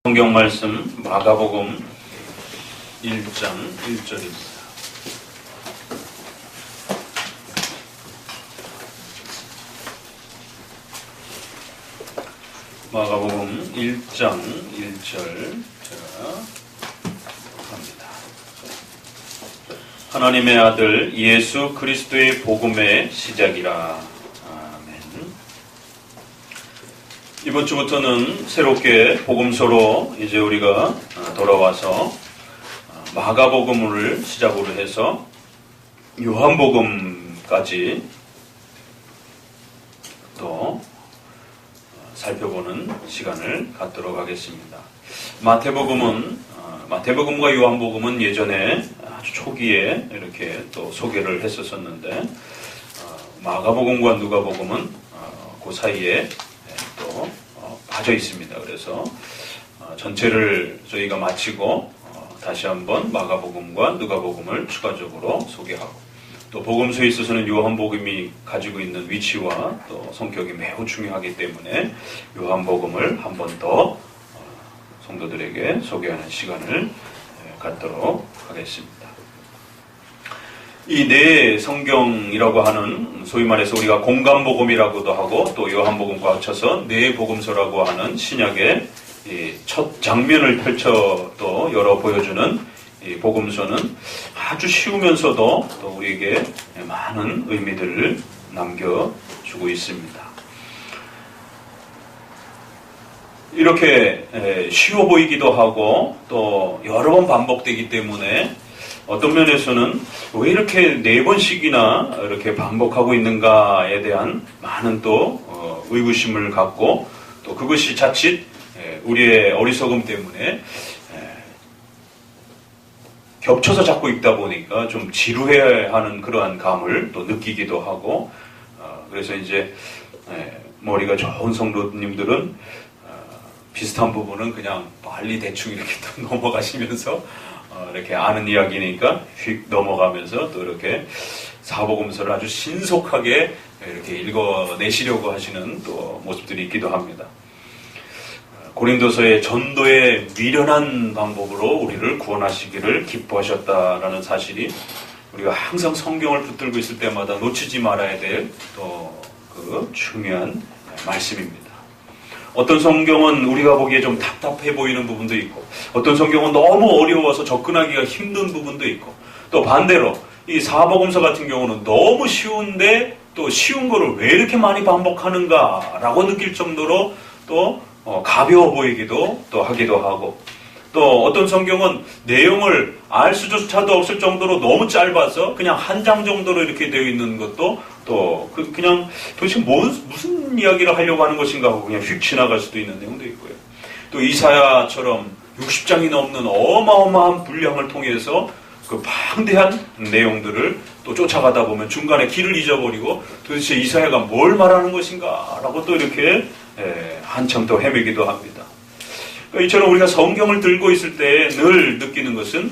성경 말씀 마가복음 1장 1절입니다. 마가복음 1장 1절 제가 합니다. 하나님의 아들 예수 그리스도의 복음의 시작이라. 이번 주부터는 새롭게 복음서로 이제 우리가 돌아와서 마가복음을 시작으로 해서 요한복음까지 또 살펴보는 시간을 갖도록 하겠습니다. 마태복음과 요한복음은 예전에 아주 초기에 이렇게 또 소개를 했었었는데 마가복음과 누가복음은 그 사이에 또 빠져 있습니다. 그래서 전체를 저희가 마치고 다시 한번 마가복음과 누가복음을 추가적으로 소개하고, 또 복음서에 있어서는 요한복음이 가지고 있는 위치와 또 성격이 매우 중요하기 때문에 요한복음을 한 번 더 성도들에게 소개하는 시간을 갖도록 하겠습니다. 이 네 성경이라고 하는, 소위 말해서 우리가 공감복음이라고도 하고 또 요한복음과 합쳐서 네 복음서라고 하는 신약의 첫 장면을 펼쳐 또 열어 보여주는 이 복음서는 아주 쉬우면서도 또 우리에게 많은 의미들을 남겨주고 있습니다. 이렇게 쉬워 보이기도 하고 또 여러 번 반복되기 때문에 어떤 면에서는 왜 이렇게 네 번씩이나 이렇게 반복하고 있는가에 대한 많은 또 의구심을 갖고, 또 그것이 자칫 우리의 어리석음 때문에 겹쳐서 자꾸 읽다 보니까 좀 지루해하는 그러한 감을 또 느끼기도 하고, 그래서 이제 머리가 좋은 성도님들은 비슷한 부분은 그냥 빨리 대충 이렇게 또 넘어가시면서 이렇게 아는 이야기니까 휙 넘어가면서 또 이렇게 사복음서를 아주 신속하게 이렇게 읽어내시려고 하시는 또 모습들이 있기도 합니다. 고린도서의 전도의 미련한 방법으로 우리를 구원하시기를 기뻐하셨다라는 사실이 우리가 항상 성경을 붙들고 있을 때마다 놓치지 말아야 될 또 그 중요한 말씀입니다. 어떤 성경은 우리가 보기에 좀 답답해 보이는 부분도 있고, 어떤 성경은 너무 어려워서 접근하기가 힘든 부분도 있고, 또 반대로 이 사복음서 같은 경우는 너무 쉬운데 또 쉬운 거를 왜 이렇게 많이 반복하는가라고 느낄 정도로 또 가벼워 보이기도 또 하기도 하고, 또 어떤 성경은 내용을 알 수조차도 없을 정도로 너무 짧아서 그냥 한 장 정도로 이렇게 되어 있는 것도 또 그냥 도대체 무슨 이야기를 하려고 하는 것인가 하고 그냥 휙 지나갈 수도 있는 내용도 있고요. 또 이사야처럼 60장이 넘는 어마어마한 분량을 통해서 그 방대한 내용들을 또 쫓아가다 보면 중간에 길을 잊어버리고 도대체 이사야가 뭘 말하는 것인가 라고 또 이렇게 한참 또 헤매기도 합니다. 이처럼 우리가 성경을 들고 있을 때 늘 느끼는 것은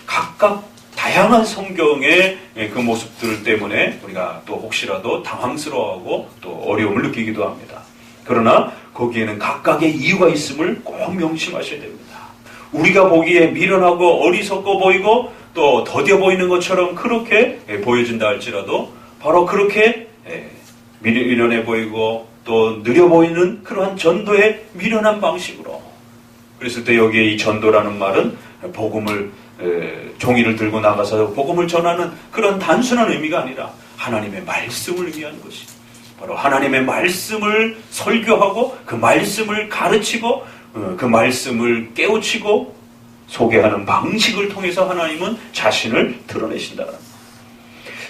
각각 다양한 성경의 그 모습들 때문에 우리가 또 혹시라도 당황스러워하고 또 어려움을 느끼기도 합니다. 그러나 거기에는 각각의 이유가 있음을 꼭 명심하셔야 됩니다. 우리가 보기에 미련하고 어리석어 보이고 또 더뎌 보이는 것처럼 그렇게 보여진다 할지라도 바로 그렇게 미련해 보이고 또 느려 보이는 그러한 전도의 미련한 방식으로, 그랬을 때 여기에 이 전도라는 말은 복음을 종이를 들고 나가서 복음을 전하는 그런 단순한 의미가 아니라 하나님의 말씀을 의미하는 것이, 바로 하나님의 말씀을 설교하고 그 말씀을 가르치고 그 말씀을 깨우치고 소개하는 방식을 통해서 하나님은 자신을 드러내신다는.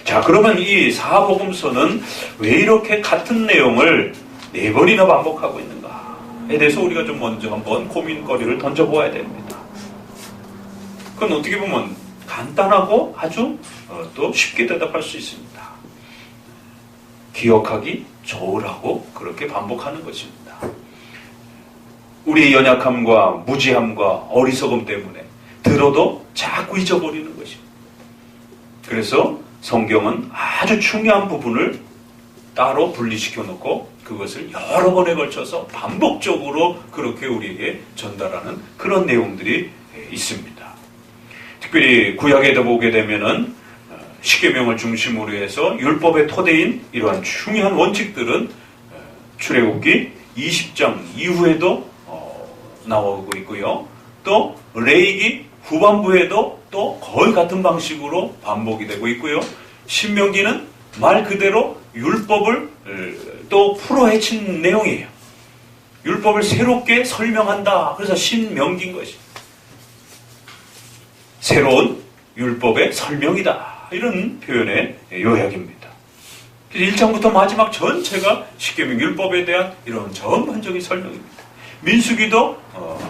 자, 그러면 이 사복음서는 왜 이렇게 같은 내용을 네 번이나 반복하고 있는가에 대해서 우리가 좀 먼저 한번 고민거리를 던져보아야 됩니다. 그건 어떻게 보면 간단하고 아주 또 쉽게 대답할 수 있습니다. 기억하기 좋으라고 그렇게 반복하는 것입니다. 우리의 연약함과 무지함과 어리석음 때문에 들어도 자꾸 잊어버리는 것입니다. 그래서 성경은 아주 중요한 부분을 따로 분리시켜 놓고 그것을 여러 번에 걸쳐서 반복적으로 그렇게 우리에게 전달하는 그런 내용들이 있습니다. 특별히 구약에도 보게 되면은 십계명을 중심으로 해서 율법의 토대인 이러한 중요한 원칙들은 출애굽기 20장 이후에도 나오고 있고요. 또 레위기 후반부에도 또 거의 같은 방식으로 반복이 되고 있고요. 신명기는 말 그대로 율법을 또 풀어헤친 내용이에요. 율법을 새롭게 설명한다. 그래서 신명기인 것입니다. 새로운 율법의 설명이다. 이런 표현의 요약입니다. 1장부터 마지막 전체가 십계명 율법에 대한 이런 전반적인 설명입니다. 민수기도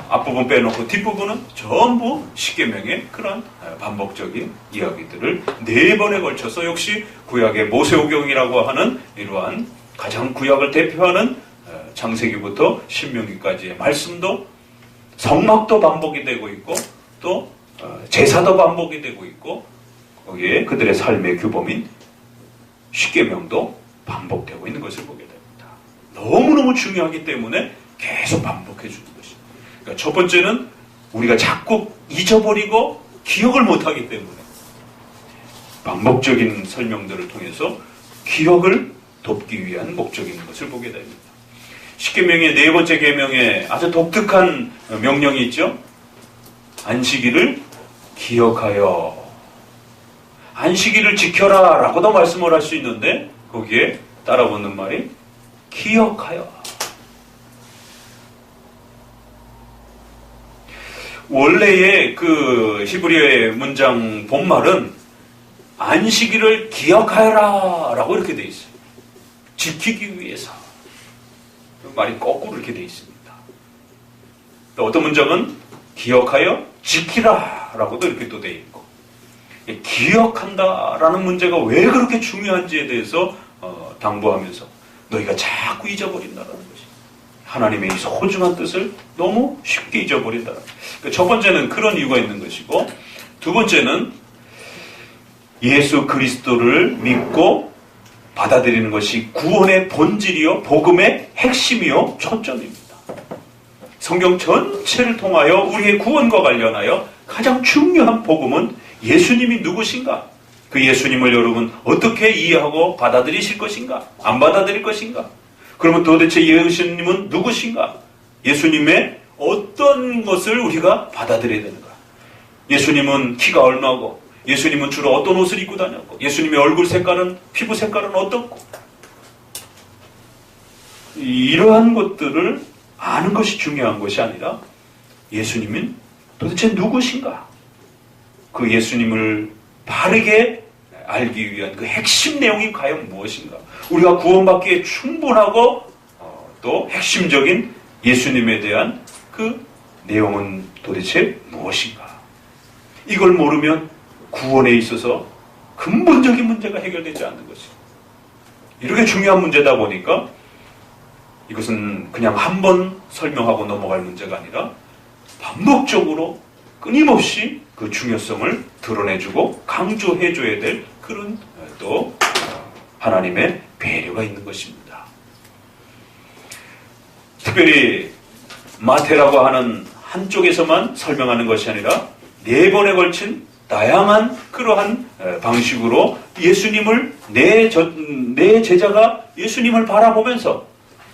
앞부분 빼놓고 뒷부분은 전부 십계명의 그런 반복적인 이야기들을 4번에 걸쳐서 역시 구약의 모세오경이라고 하는 이러한 가장 구약을 대표하는 창세기부터 신명기까지의 말씀도 성막도 반복이 되고 있고 또 제사도 반복이 되고 있고 거기에 그들의 삶의 규범인 십계명도 반복되고 있는 것을 보게 됩니다. 너무너무 중요하기 때문에 계속 반복해 주는 것입니다. 그러니까 첫 번째는 우리가 자꾸 잊어버리고 기억을 못하기 때문에 반복적인 설명들을 통해서 기억을 돕기 위한 목적인 것을 보게 됩니다. 십계명의 4번째 계명에 아주 독특한 명령이 있죠. 안식일을 기억하여 안식일을 지켜라 라고도 말씀을 할 수 있는데 거기에 따라붙는 말이 기억하여. 원래의 그 히브리어의 문장 본말은 안식일을 기억하여라 라고 이렇게 되어 있어요. 지키기 위해서. 말이 거꾸로 이렇게 되어 있습니다. 또 어떤 문장은 기억하여 지키라 라고도 이렇게 또 되어 있고. 기억한다라는 문제가 왜 그렇게 중요한지에 대해서 당부하면서 너희가 자꾸 잊어버린다라는 것이 하나님의 이 소중한 뜻을 너무 쉽게 잊어버린다. 그러니까 첫 번째는 그런 이유가 있는 것이고 두 번째는 예수 그리스도를 믿고 받아들이는 것이 구원의 본질이요 복음의 핵심이요 초점입니다. 성경 전체를 통하여 우리의 구원과 관련하여 가장 중요한 복음은 예수님이 누구신가? 그 예수님을 여러분 어떻게 이해하고 받아들이실 것인가? 안 받아들일 것인가? 그러면 도대체 예수님은 누구신가? 예수님의 어떤 것을 우리가 받아들여야 되는가? 예수님은 키가 얼마고 예수님은 주로 어떤 옷을 입고 다녔고 예수님의 얼굴 색깔은 피부 색깔은 어떻고 이러한 것들을 아는 것이 중요한 것이 아니라 예수님은 도대체 누구신가? 그 예수님을 바르게 알기 위한 그 핵심 내용이 과연 무엇인가? 우리가 구원받기에 충분하고 또 핵심적인 예수님에 대한 그 내용은 도대체 무엇인가? 이걸 모르면 구원에 있어서 근본적인 문제가 해결되지 않는 것이죠. 이렇게 중요한 문제다 보니까 이것은 그냥 한 번 설명하고 넘어갈 문제가 아니라 반복적으로 끊임없이 그 중요성을 드러내주고 강조해줘야 될 그런 또 하나님의 배려가 있는 것입니다. 특별히 마태라고 하는 한쪽에서만 설명하는 것이 아니라 4번에 걸친 다양한 그러한 방식으로 예수님을 내 제자가 예수님을 바라보면서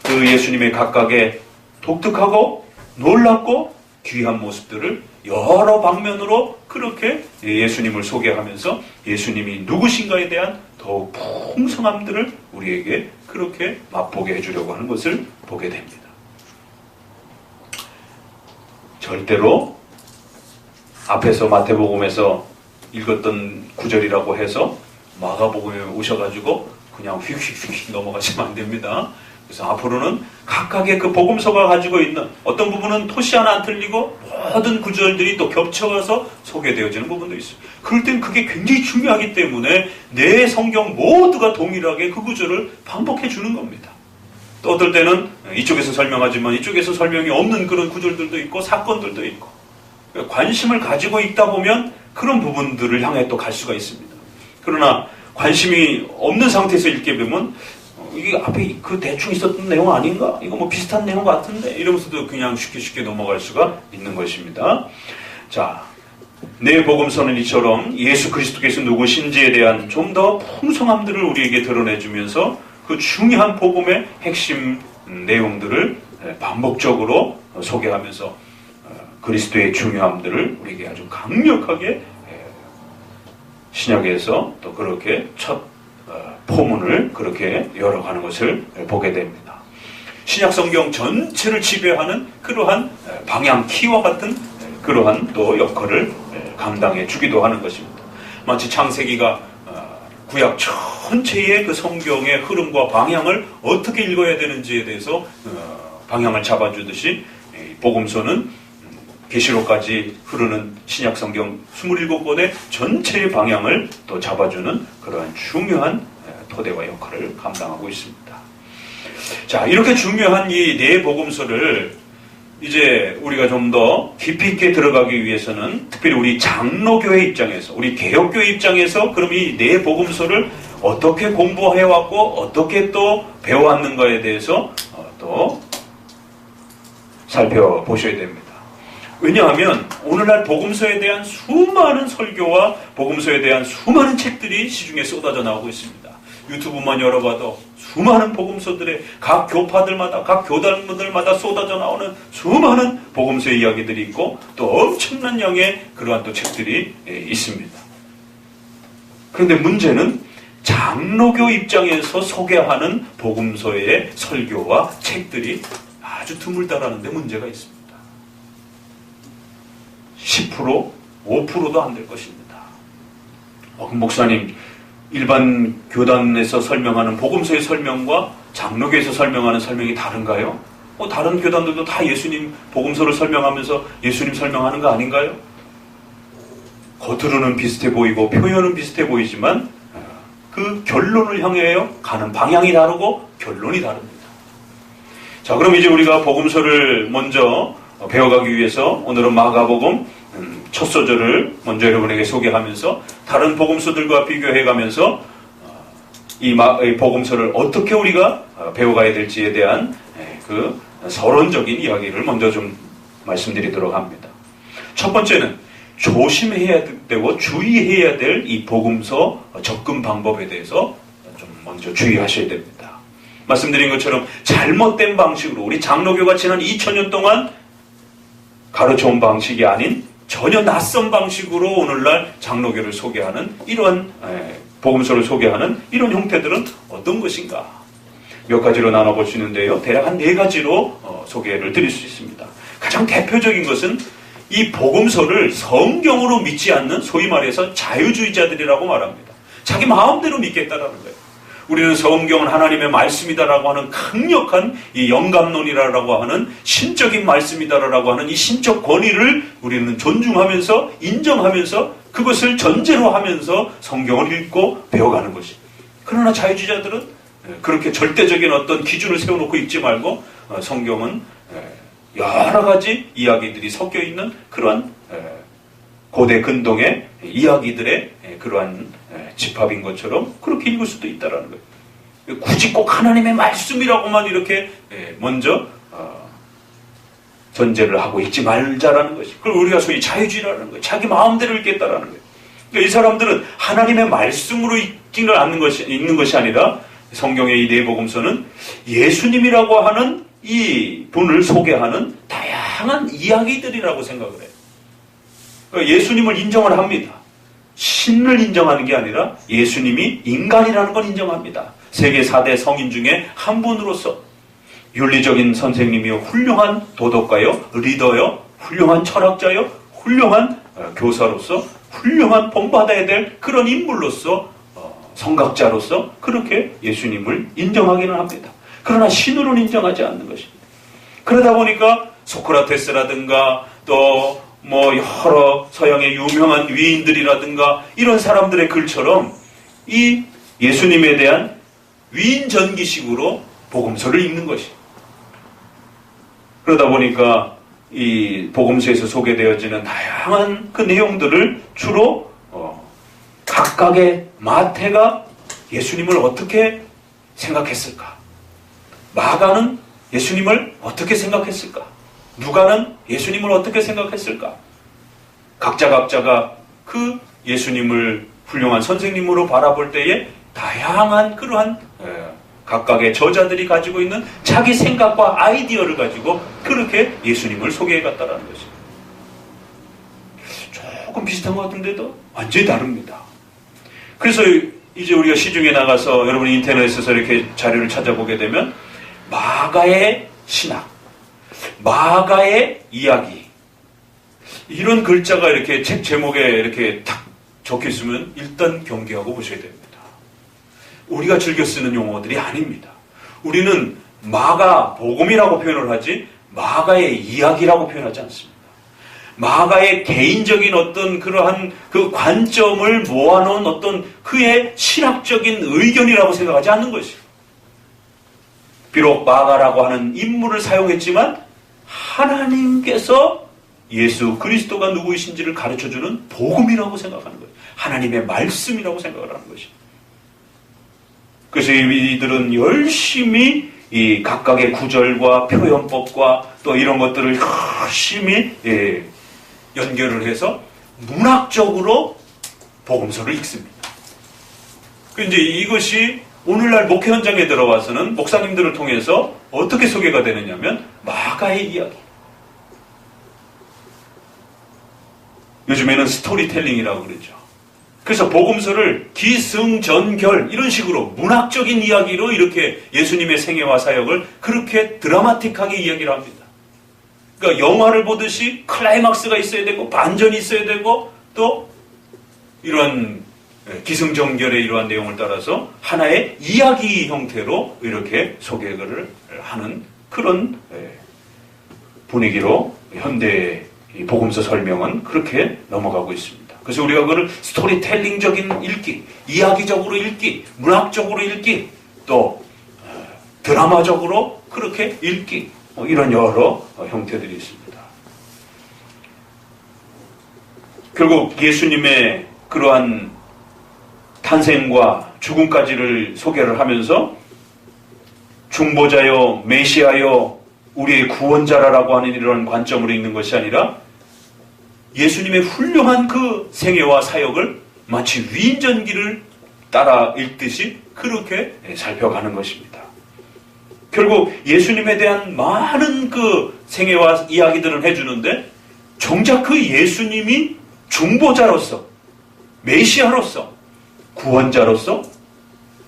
그 예수님의 각각의 독특하고 놀랍고 귀한 모습들을 여러 방면으로 그렇게 예수님을 소개하면서 예수님이 누구신가에 대한 더욱 풍성함들을 우리에게 그렇게 맛보게 해주려고 하는 것을 보게 됩니다. 절대로 앞에서 마태복음에서 읽었던 구절이라고 해서 마가복음에 오셔가지고 그냥 휙휙휙 넘어가시면 안 됩니다. 그래서 앞으로는 각각의 그 복음서가 가지고 있는 어떤 부분은 토시 하나 안 틀리고 모든 구절들이 또 겹쳐가서 소개되어지는 부분도 있어요. 그럴 땐 그게 굉장히 중요하기 때문에 내 성경 모두가 동일하게 그 구절을 반복해 주는 겁니다. 또 어떨 때는 이쪽에서 설명하지만 이쪽에서 설명이 없는 그런 구절들도 있고 사건들도 있고 관심을 가지고 있다 보면 그런 부분들을 향해 또 갈 수가 있습니다. 그러나 관심이 없는 상태에서 읽게 되면 이게 앞에 그 대충 있었던 내용 아닌가? 이거 뭐 비슷한 내용 같은데? 이러면서도 그냥 쉽게 넘어갈 수가 있는 것입니다. 자, 내 복음서는 이처럼 예수 그리스도께서 누구신지에 대한 좀 더 풍성함들을 우리에게 드러내주면서 그 중요한 복음의 핵심 내용들을 반복적으로 소개하면서 그리스도의 중요함들을 우리에게 아주 강력하게 신약에서 또 그렇게 첫 포문을 그렇게 열어가는 것을 보게 됩니다. 신약 성경 전체를 지배하는 그러한 방향 키와 같은 그러한 또 역할을 감당해 주기도 하는 것입니다. 마치 창세기가 구약 전체의 그 성경의 흐름과 방향을 어떻게 읽어야 되는지에 대해서 방향을 잡아주듯이 복음서는 계시록까지 흐르는 신약 성경 27권의 전체의 방향을 또 잡아주는 그러한 중요한 토대와 역할을 감당하고 있습니다. 자, 이렇게 중요한 이 네 복음서를 이제 우리가 좀 더 깊이 있게 들어가기 위해서는 특별히 우리 장로교회 입장에서, 우리 개혁교회 입장에서 그럼 이 네 복음서를 어떻게 공부해왔고 어떻게 또 배워왔는가에 대해서 또 살펴보셔야 됩니다. 왜냐하면 오늘날 복음서에 대한 수많은 설교와 복음서에 대한 수많은 책들이 시중에 쏟아져 나오고 있습니다. 유튜브만 열어봐도 수많은 복음서들의 각 교파들마다 각 교단들마다 쏟아져 나오는 수많은 복음서의 이야기들이 있고 또 엄청난 양의 그러한 또 책들이 있습니다. 그런데 문제는 장로교 입장에서 소개하는 복음서의 설교와 책들이 아주 드물다라는 데 문제가 있습니다. 10%, 5%도 안 될 것입니다. 목사님, 일반 교단에서 설명하는 복음서의 설명과 장로교에서 설명하는 설명이 다른가요? 다른 교단들도 다 예수님 복음서를 설명하면서 예수님 설명하는 거 아닌가요? 겉으로는 비슷해 보이고 표현은 비슷해 보이지만 그 결론을 향해 가는 방향이 다르고 결론이 다릅니다. 자, 그럼 이제 우리가 복음서를 먼저 배워가기 위해서 오늘은 마가복음 첫 소절을 먼저 여러분에게 소개하면서 다른 복음서들과 비교해가면서 이 복음서를 어떻게 우리가 배워가야 될지에 대한 그 서론적인 이야기를 먼저 좀 말씀드리도록 합니다. 첫 번째는 조심해야 되고 주의해야 될 이 복음서 접근 방법에 대해서 좀 먼저 주의하셔야 됩니다. 말씀드린 것처럼 잘못된 방식으로 우리 장로교가 지난 2000년 동안 가르쳐온 방식이 아닌 전혀 낯선 방식으로 오늘날 장로교를 소개하는 이런 복음서를 소개하는 이런 형태들은 어떤 것인가? 몇 가지로 나눠볼 수 있는데요. 대략 한 4가지로 소개를 드릴 수 있습니다. 가장 대표적인 것은 이 복음서를 성경으로 믿지 않는 소위 말해서 자유주의자들이라고 말합니다. 자기 마음대로 믿겠다라는 거예요. 우리는 성경은 하나님의 말씀이다라고 하는 강력한 이 영감론이라고 하는 신적인 말씀이다라고 하는 이 신적 권위를 우리는 존중하면서 인정하면서 그것을 전제로 하면서 성경을 읽고 배워가는 것이. 그러나 자유주의자들은 그렇게 절대적인 어떤 기준을 세워놓고 읽지 말고 성경은 여러 가지 이야기들이 섞여 있는 그러한 고대 근동의 이야기들의 그러한 집합인 것처럼 그렇게 읽을 수도 있다라는 거예요. 굳이 꼭 하나님의 말씀이라고만 이렇게 먼저 전제를 하고 읽지 말자라는 것이. 그걸 우리가 소위 자유주의라는 거예요. 자기 마음대로 읽겠다라는 거예요. 그러니까 이 사람들은 하나님의 말씀으로 읽는 것이 아니라 성경의 이 네 복음서는 예수님이라고 하는 이 분을 소개하는 다양한 이야기들이라고 생각을 해요. 그러니까 예수님을 인정을 합니다. 신을 인정하는 게 아니라 예수님이 인간이라는 걸 인정합니다. 세계 4대 성인 중에 한 분으로서 윤리적인 선생님이요, 훌륭한 도덕가요, 리더요, 훌륭한 철학자요, 훌륭한 교사로서 훌륭한 본받아야 될 그런 인물로서 성각자로서 그렇게 예수님을 인정하기는 합니다. 그러나 신으로는 인정하지 않는 것입니다. 그러다 보니까 소크라테스라든가 또 여러 서양의 유명한 위인들이라든가 이런 사람들의 글처럼 이 예수님에 대한 위인전기식으로 복음서를 읽는 것이. 그러다 보니까 이 복음서에서 소개되어지는 다양한 그 내용들을 주로 각각의 마태가 예수님을 어떻게 생각했을까? 마가는 예수님을 어떻게 생각했을까? 누가는 예수님을 어떻게 생각했을까? 각자가 그 예수님을 훌륭한 선생님으로 바라볼 때에 다양한 그러한 각각의 저자들이 가지고 있는 자기 생각과 아이디어를 가지고 그렇게 예수님을 소개해갔다는 것입니다. 조금 비슷한 것 같은데도 완전히 다릅니다. 그래서 이제 우리가 시중에 나가서 여러분이 인터넷에서 이렇게 자료를 찾아보게 되면 마가의 신학, 마가의 이야기 이런 글자가 이렇게 책 제목에 이렇게 탁 적혀 있으면 일단 경계하고 보셔야 됩니다. 우리가 즐겨 쓰는 용어들이 아닙니다. 우리는 마가 복음이라고 표현을 하지 마가의 이야기라고 표현하지 않습니다. 마가의 개인적인 어떤 그러한 그 관점을 모아놓은 어떤 그의 신학적인 의견이라고 생각하지 않는 것이에요. 비록 마가라고 하는 인물을 사용했지만 하나님께서 예수 그리스도가 누구이신지를 가르쳐주는 복음이라고 생각하는 거예요. 하나님의 말씀이라고 생각을 하는 것이에요. 그래서 이들은 열심히 이 각각의 구절과 표현법과 또 이런 것들을 열심히 연결을 해서 문학적으로 복음서를 읽습니다. 이제 이것이 오늘날 목회 현장에 들어와서는 목사님들을 통해서 어떻게 소개가 되느냐면 마가의 이야기. 요즘에는 스토리텔링이라고 그러죠. 그래서 복음서를 기승전결 이런 식으로 문학적인 이야기로 이렇게 예수님의 생애와 사역을 그렇게 드라마틱하게 이야기를 합니다. 그러니까 영화를 보듯이 클라이막스가 있어야 되고 반전이 있어야 되고 또 이런 기승전결의 이러한 내용을 따라서 하나의 이야기 형태로 이렇게 소개를 하는 그런 분위기로 현대 복음서 설명은 그렇게 넘어가고 있습니다. 그래서 우리가 그걸 스토리텔링적인 읽기, 이야기적으로 읽기, 문학적으로 읽기, 또 드라마적으로 그렇게 읽기 이런 여러 형태들이 있습니다. 결국 예수님의 그러한 탄생과 죽음까지를 소개를 하면서 중보자요, 메시아요, 우리의 구원자라고 하는 이런 관점으로 읽는 것이 아니라 예수님의 훌륭한 그 생애와 사역을 마치 위인전기를 따라 읽듯이 그렇게 살펴가는 것입니다. 결국 예수님에 대한 많은 그 생애와 이야기들을 해주는데 정작 그 예수님이 중보자로서 메시아로서 구원자로서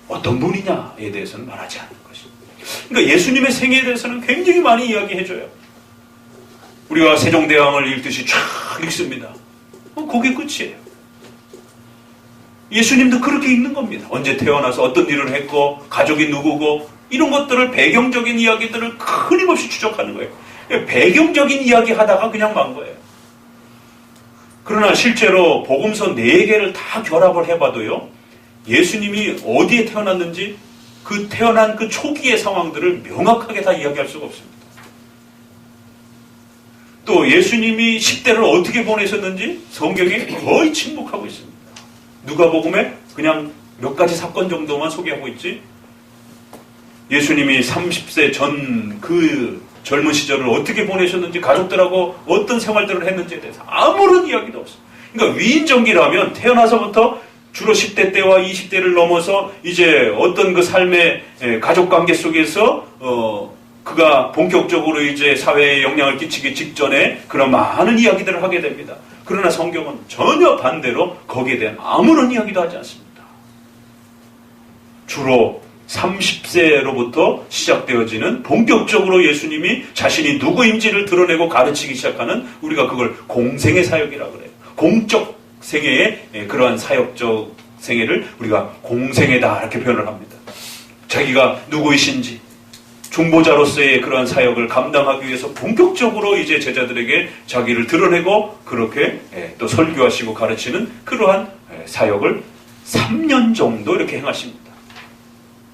어떤 분이냐에 대해서는 말하지 않는 것입니다. 그러니까 예수님의 생애에 대해서는 굉장히 많이 이야기해줘요. 우리가 세종대왕을 읽듯이 쫙 읽습니다. 그게 끝이에요. 예수님도 그렇게 읽는 겁니다. 언제 태어나서 어떤 일을 했고 가족이 누구고 이런 것들을 배경적인 이야기들을 끊임없이 추적하는 거예요. 배경적인 이야기 하다가 그냥 만 거예요. 그러나 실제로 복음서 4개를 다 결합을 해봐도요. 예수님이 어디에 태어났는지 그 태어난 그 초기의 상황들을 명확하게 다 이야기할 수가 없습니다. 또 예수님이 10대를 어떻게 보내셨는지 성경에 거의 침묵하고 있습니다. 누가복음에 그냥 몇 가지 사건 정도만 소개하고 있지 예수님이 30세 전 그 젊은 시절을 어떻게 보내셨는지 가족들하고 어떤 생활들을 했는지에 대해서 아무런 이야기도 없어요. 그러니까 위인전기라면 태어나서부터 주로 10대 때와 20대를 넘어서 이제 어떤 그 삶의 가족관계 속에서 그가 본격적으로 이제 사회에 영향을 끼치기 직전에 그런 많은 이야기들을 하게 됩니다. 그러나 성경은 전혀 반대로 거기에 대한 아무런 이야기도 하지 않습니다. 주로 30세로부터 시작되어지는 본격적으로 예수님이 자신이 누구인지를 드러내고 가르치기 시작하는 우리가 그걸 공생의 사역이라고 그래요. 공적 생애의 그러한 사역적 생애를 우리가 공생애다 이렇게 표현을 합니다. 자기가 누구이신지 중보자로서의 그러한 사역을 감당하기 위해서 본격적으로 이제 제자들에게 자기를 드러내고 그렇게 또 설교하시고 가르치는 그러한 사역을 3년 정도 이렇게 행하십니다.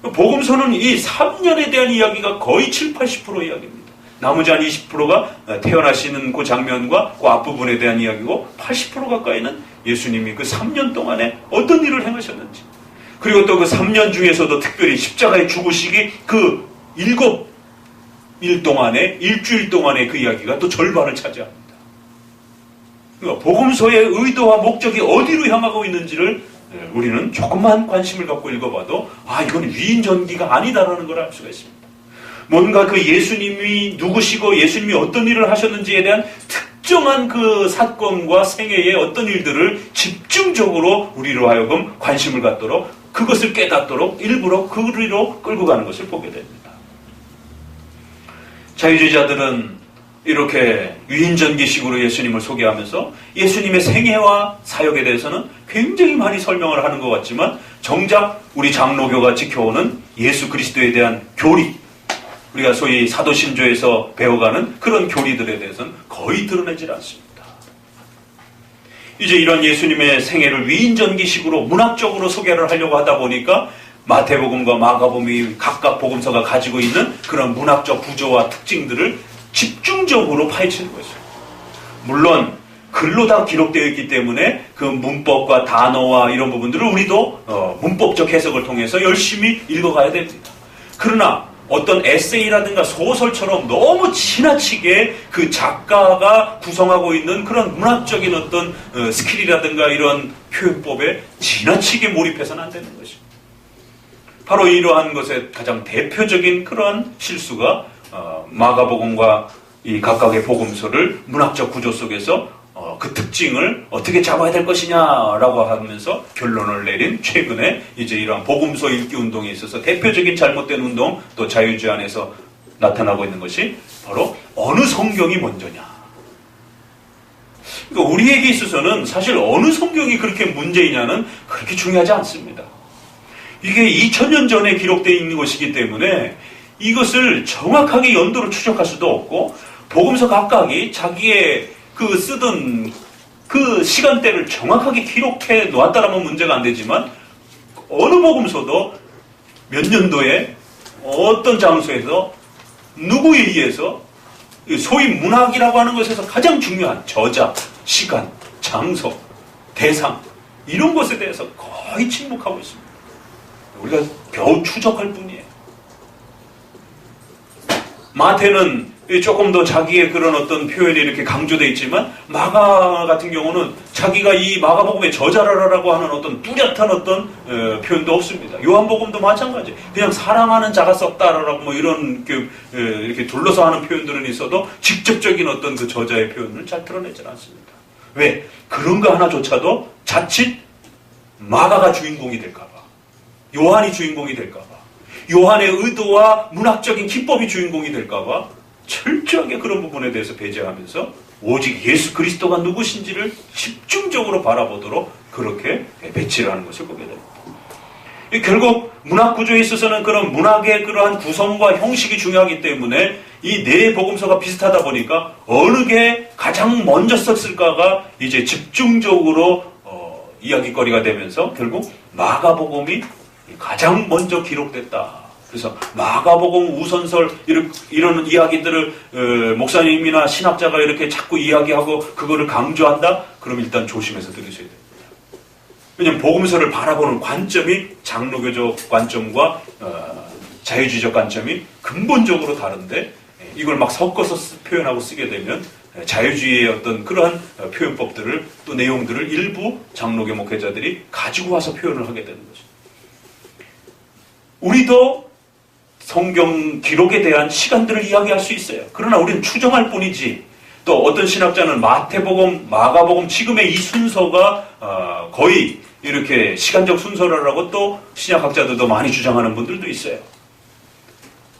복음서는 이 3년에 대한 이야기가 거의 70-80% 이야기입니다. 나머지 한 20%가 태어나시는 그 장면과 그 앞부분에 대한 이야기고 80% 가까이는 예수님이 그 3년 동안에 어떤 일을 행하셨는지 그리고 또 그 3년 중에서도 특별히 십자가에 죽으시기 그 7일 동안에, 일주일 동안의 그 이야기가 또 절반을 차지합니다. 그러니까 복음서의 의도와 목적이 어디로 향하고 있는지를 우리는 조금만 관심을 갖고 읽어봐도 이건 위인전기가 아니다라는 걸 알 수가 있습니다. 뭔가 그 예수님이 누구시고 예수님이 어떤 일을 하셨는지에 대한 특정한 그 사건과 생애의 어떤 일들을 집중적으로 우리로 하여금 관심을 갖도록, 그것을 깨닫도록 일부러 그리로 끌고 가는 것을 보게 됩니다. 자유주의자들은 이렇게 위인전기식으로 예수님을 소개하면서 예수님의 생애와 사역에 대해서는 굉장히 많이 설명을 하는 것 같지만, 정작 우리 장로교가 지켜오는 예수 그리스도에 대한 교리, 우리가 소위 사도신조에서 배워가는 그런 교리들에 대해서는 거의 드러내질 않습니다. 이제 이런 예수님의 생애를 위인전기식으로 문학적으로 소개를 하려고 하다 보니까 마태복음과 마가복음이 각각 복음서가 가지고 있는 그런 문학적 구조와 특징들을 집중적으로 파헤치는 것이죠. 물론 글로 다 기록되어 있기 때문에 그 문법과 단어와 이런 부분들을 우리도 문법적 해석을 통해서 열심히 읽어가야 됩니다. 그러나 어떤 에세이라든가 소설처럼 너무 지나치게 그 작가가 구성하고 있는 그런 문학적인 어떤 스킬이라든가 이런 표현법에 지나치게 몰입해서는 안 되는 것입니다. 바로 이러한 것의 가장 대표적인 그러한 실수가 마가복음과 이 각각의 복음서를 문학적 구조 속에서 그 특징을 어떻게 잡아야 될 것이냐라고 하면서 결론을 내린 최근에 이제 이러한 복음서 읽기 운동에 있어서 대표적인 잘못된 운동, 또 자유주의 안에서 나타나고 있는 것이 바로 어느 성경이 먼저냐. 그러니까 우리에게 있어서는 사실 어느 성경이 그렇게 문제이냐는 그렇게 중요하지 않습니다. 이게 2000년 전에 기록되어 있는 것이기 때문에 이것을 정확하게 연도로 추적할 수도 없고, 복음서 각각이 자기의 그 쓰던 그 시간대를 정확하게 기록해 놓았다라면 문제가 안 되지만, 어느 복음서도 몇 년도에 어떤 장소에서 누구에 의해서 소위 문학이라고 하는 것에서 가장 중요한 저자, 시간, 장소, 대상 이런 것에 대해서 거의 침묵하고 있습니다. 우리가 겨우 추적할 뿐이에요. 마태는 조금 더 자기의 그런 어떤 표현이 이렇게 강조되어 있지만, 마가 같은 경우는 자기가 이 마가복음의 저자라고 하는 어떤 뚜렷한 어떤 표현도 없습니다. 요한복음도 마찬가지. 그냥 사랑하는 자가 썼다라고 뭐 이런 이렇게 둘러서 하는 표현들은 있어도 직접적인 어떤 그 저자의 표현을 잘 드러내질 않습니다. 왜? 그런 거 하나조차도 자칫 마가가 주인공이 될까봐, 요한이 주인공이 될까봐, 요한의 의도와 문학적인 기법이 주인공이 될까봐 철저하게 그런 부분에 대해서 배제하면서 오직 예수 그리스도가 누구신지를 집중적으로 바라보도록 그렇게 배치를 하는 것을 보게 됩니다. 결국 문학 구조에 있어서는 그런 문학의 그러한 구성과 형식이 중요하기 때문에 이 네 복음서가 비슷하다 보니까 어느 게 가장 먼저 썼을까가 이제 집중적으로 이야기거리가 되면서 결국 마가복음이 가장 먼저 기록됐다. 그래서 마가복음 우선설 이런 이야기들을 목사님이나 신학자가 이렇게 자꾸 이야기하고 그거를 강조한다? 그럼 일단 조심해서 들으셔야 됩니다. 왜냐하면 복음서를 바라보는 관점이 장로교적 관점과 자유주의적 관점이 근본적으로 다른데, 이걸 막 섞어서 표현하고 쓰게 되면 자유주의의 어떤 그러한 표현법들을, 또 내용들을 일부 장로교 목회자들이 가지고 와서 표현을 하게 되는 거죠. 우리도 성경 기록에 대한 시간들을 이야기할 수 있어요. 그러나 우리는 추정할 뿐이지, 또 어떤 신학자는 마태복음, 마가복음 지금의 이 순서가 거의 이렇게 시간적 순서라고 또 신약학자들도 많이 주장하는 분들도 있어요.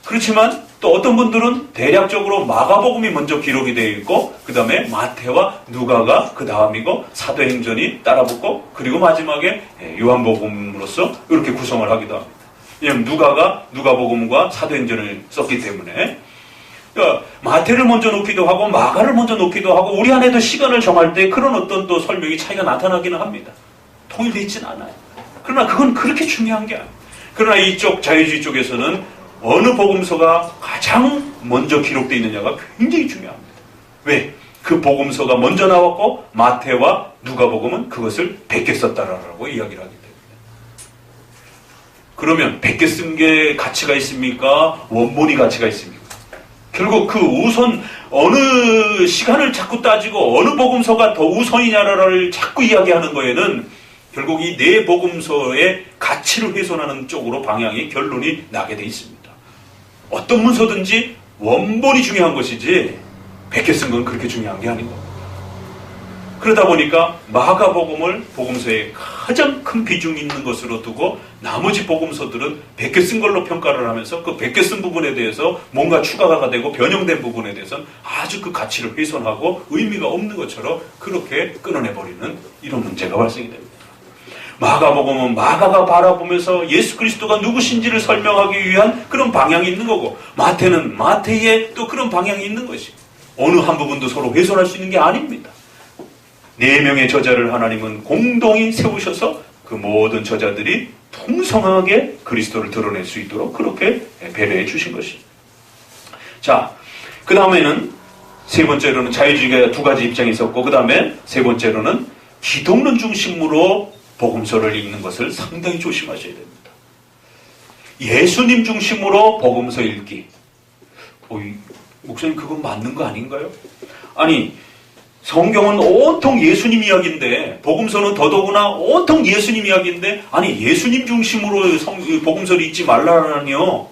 그렇지만 또 어떤 분들은 대략적으로 마가복음이 먼저 기록이 되어 있고, 그 다음에 마태와 누가가 그 다음이고, 사도행전이 따라붙고, 그리고 마지막에 요한복음으로서 이렇게 구성을 하기도 합니다. 왜냐하면 누가가 누가복음과 사도행전을 썼기 때문에. 그러니까 마태를 먼저 놓기도 하고 마가를 먼저 놓기도 하고, 우리 안에도 시간을 정할 때 그런 어떤 또 설명이 차이가 나타나기는 합니다. 통일되어 있지는 않아요. 그러나 그건 그렇게 중요한 게 아니에요. 그러나 이쪽 자유주의 쪽에서는 어느 복음서가 가장 먼저 기록되어 있느냐가 굉장히 중요합니다. 왜? 그 복음서가 먼저 나왔고 마태와 누가복음은 그것을 베껴 썼다라고 이야기를 하기 때문에. 그러면 100개 쓴 게 가치가 있습니까? 원본이 가치가 있습니까? 결국 그 우선 어느 시간을 자꾸 따지고 어느 복음서가 더 우선이냐를 자꾸 이야기하는 거에는 결국 이 네 복음서의 가치를 훼손하는 쪽으로 방향이 결론이 나게 돼 있습니다. 어떤 문서든지 원본이 중요한 것이지 100개 쓴 건 그렇게 중요한 게 아닌 겁니다. 그러다 보니까 마가복음을 복음서에 가장 큰 비중이 있는 것으로 두고 나머지 복음서들은 100개 쓴 걸로 평가를 하면서 그 100개 쓴 부분에 대해서 뭔가 추가가 되고 변형된 부분에 대해서는 아주 그 가치를 훼손하고 의미가 없는 것처럼 그렇게 끊어내버리는 이런 문제가 발생이 됩니다. 마가복음은 마가가 바라보면서 예수 그리스도가 누구신지를 설명하기 위한 그런 방향이 있는 거고, 마태는 마태의 또 그런 방향이 있는 것이 어느 한 부분도 서로 훼손할 수 있는 게 아닙니다. 4명의 저자를 하나님은 공동히 세우셔서 그 모든 저자들이 풍성하게 그리스도를 드러낼 수 있도록 그렇게 배려해 주신 것입니다. 자, 그 다음에는 세 번째로는 자유주의가 두 가지 입장이 있었고, 그 다음에 세 번째로는 기독론 중심으로 복음서를 읽는 것을 상당히 조심하셔야 됩니다. 예수님 중심으로 복음서 읽기. 목사님 그건 맞는 거 아닌가요? 아니, 성경은 온통 예수님 이야기인데, 복음서는 더더구나 온통 예수님 이야기인데, 아니 예수님 중심으로 복음서를 읽지 말라라니요.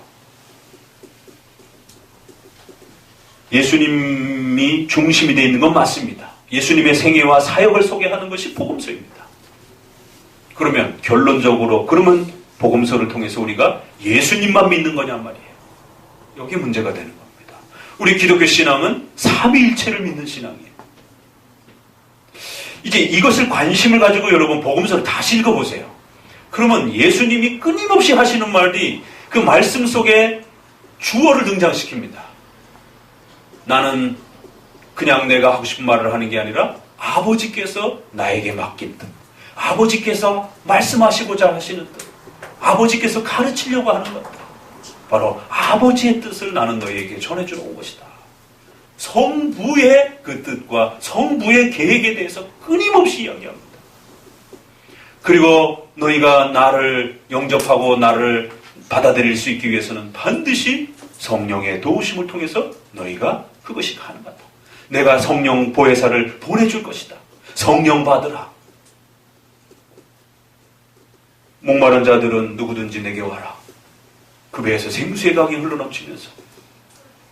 예수님이 중심이 되어 있는 건 맞습니다. 예수님의 생애와 사역을 소개하는 것이 복음서입니다. 그러면 결론적으로 그러면 복음서를 통해서 우리가 예수님만 믿는 거냔 말이에요. 여기 문제가 되는 겁니다. 우리 기독교 신앙은 삼위일체를 믿는 신앙이에요. 이제 이것을 관심을 가지고 여러분 복음서를 다시 읽어보세요. 그러면 예수님이 끊임없이 하시는 말이 그 말씀 속에 주어를 등장시킵니다. 나는 그냥 내가 하고 싶은 말을 하는 게 아니라 아버지께서 나에게 맡긴 뜻, 아버지께서 말씀하시고자 하시는 뜻, 아버지께서 가르치려고 하는 것, 바로 아버지의 뜻을 나는 너희에게 전해주러 온 것이다. 성부의 그 뜻과 성부의 계획에 대해서 끊임없이 이야기합니다. 그리고 너희가 나를 영접하고 나를 받아들일 수 있기 위해서는 반드시 성령의 도우심을 통해서 너희가 그것이 가능하다. 내가 성령 보혜사를 보내줄 것이다. 성령 받으라. 목마른 자들은 누구든지 내게 와라. 그 배에서 생수의 강이 흘러넘치면서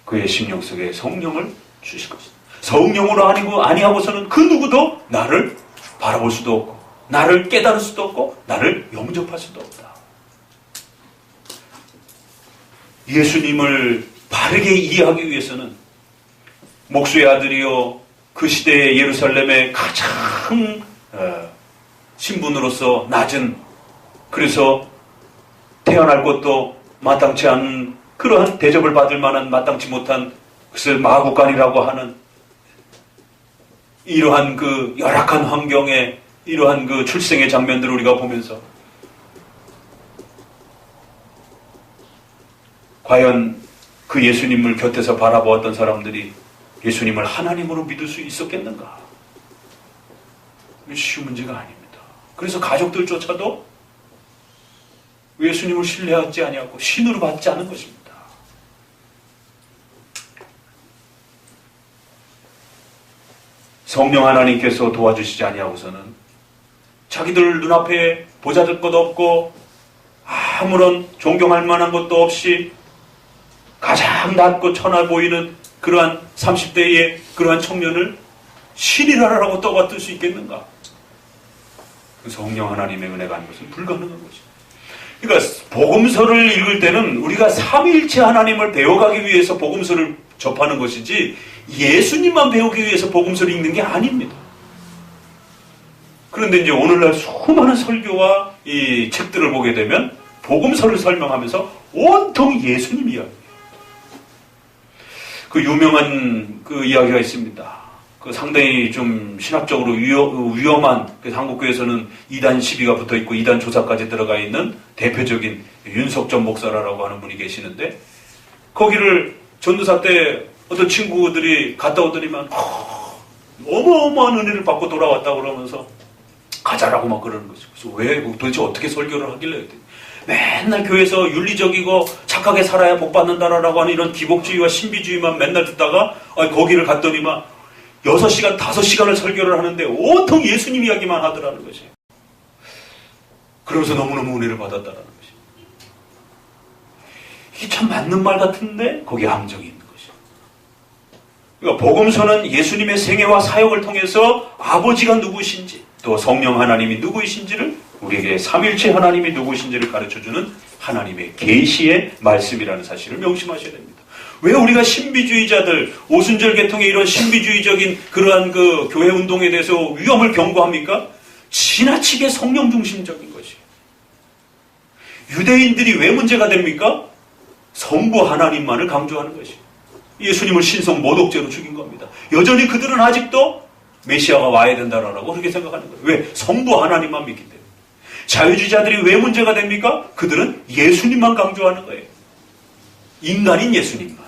그의 심령 속에 성령을 주실 것이다. 성령으로 아니하고서는 그 누구도 나를 바라볼 수도 없고 나를 깨달을 수도 없고 나를 영접할 수도 없다. 예수님을 바르게 이해하기 위해서는 목수의 아들이요 그 시대의 예루살렘의 가장 신분으로서 낮은, 그래서 태어날 것도 마땅치 않은 그러한 대접을 받을 만한 마땅치 못한 그것을 마구간이라고 하는 이러한 그 열악한 환경에 이러한 그 출생의 장면들을 우리가 보면서 과연 그 예수님을 곁에서 바라보았던 사람들이 예수님을 하나님으로 믿을 수 있었겠는가? 쉬운 문제가 아닙니다. 그래서 가족들조차도 예수님을 신뢰하지 아니하고 신으로 받지 않은 것입니다. 성령 하나님께서 도와주시지 아니하고서는 자기들 눈앞에 보잘것 없고 아무런 존경할 만한 것도 없이 가장 낮고 천하 보이는 그러한 30대의 그러한 청년을 신이라라고 떠받들 수 있겠는가? 성령 하나님의 은혜가 아닌 것은 불가능한 것입니다. 그러니까 복음서를 읽을 때는 우리가 삼위일체 하나님을 배워가기 위해서 복음서를 접하는 것이지 예수님만 배우기 위해서 복음서를 읽는 게 아닙니다. 그런데 이제 오늘날 수많은 설교와 이 책들을 보게 되면 복음서를 설명하면서 온통 예수님 이야기예요. 그 유명한 그 이야기가 있습니다. 그 상당히 좀 신학적으로 위험한, 그래서 한국교회에서는 이단 시비가 붙어 있고 이단 조사까지 들어가 있는 대표적인 윤석전 목사라고 하는 분이 계시는데, 거기를 전도사 때 어떤 친구들이 갔다 오더니만 어마어마한 은혜를 받고 돌아왔다고 그러면서 가자라고 막 그러는 거죠. 그래서 왜 도대체 어떻게 설교를 하길래? 맨날 교회에서 윤리적이고 착하게 살아야 복 받는다라고 하는 이런 기복주의와 신비주의만 맨날 듣다가 거기를 갔더니만 6시간, 5시간을 설교를 하는데 온통 예수님 이야기만 하더라는 것이. 그러면서 너무너무 은혜를 받았다라는 것이. 이게 참 맞는 말 같은데 거기에 함정이 있는 것이. 그러니까 복음서는 예수님의 생애와 사역을 통해서 아버지가 누구신지 또 성령 하나님이 누구이신지를 우리에게 삼위일체 하나님이 누구신지를 가르쳐주는 하나님의 계시의 말씀이라는 사실을 명심하셔야 됩니다. 왜 우리가 신비주의자들, 오순절 계통의 이런 신비주의적인 그러한 그 교회 운동에 대해서 위험을 경고합니까? 지나치게 성령 중심적인 것이에요. 유대인들이 왜 문제가 됩니까? 성부 하나님만을 강조하는 것이에요. 예수님을 신성 모독죄로 죽인 겁니다. 여전히 그들은 아직도 메시아가 와야 된다라고 그렇게 생각하는 거예요. 왜? 성부 하나님만 믿기 때문에. 자유주의자들이 왜 문제가 됩니까? 그들은 예수님만 강조하는 거예요. 인간인 예수님만.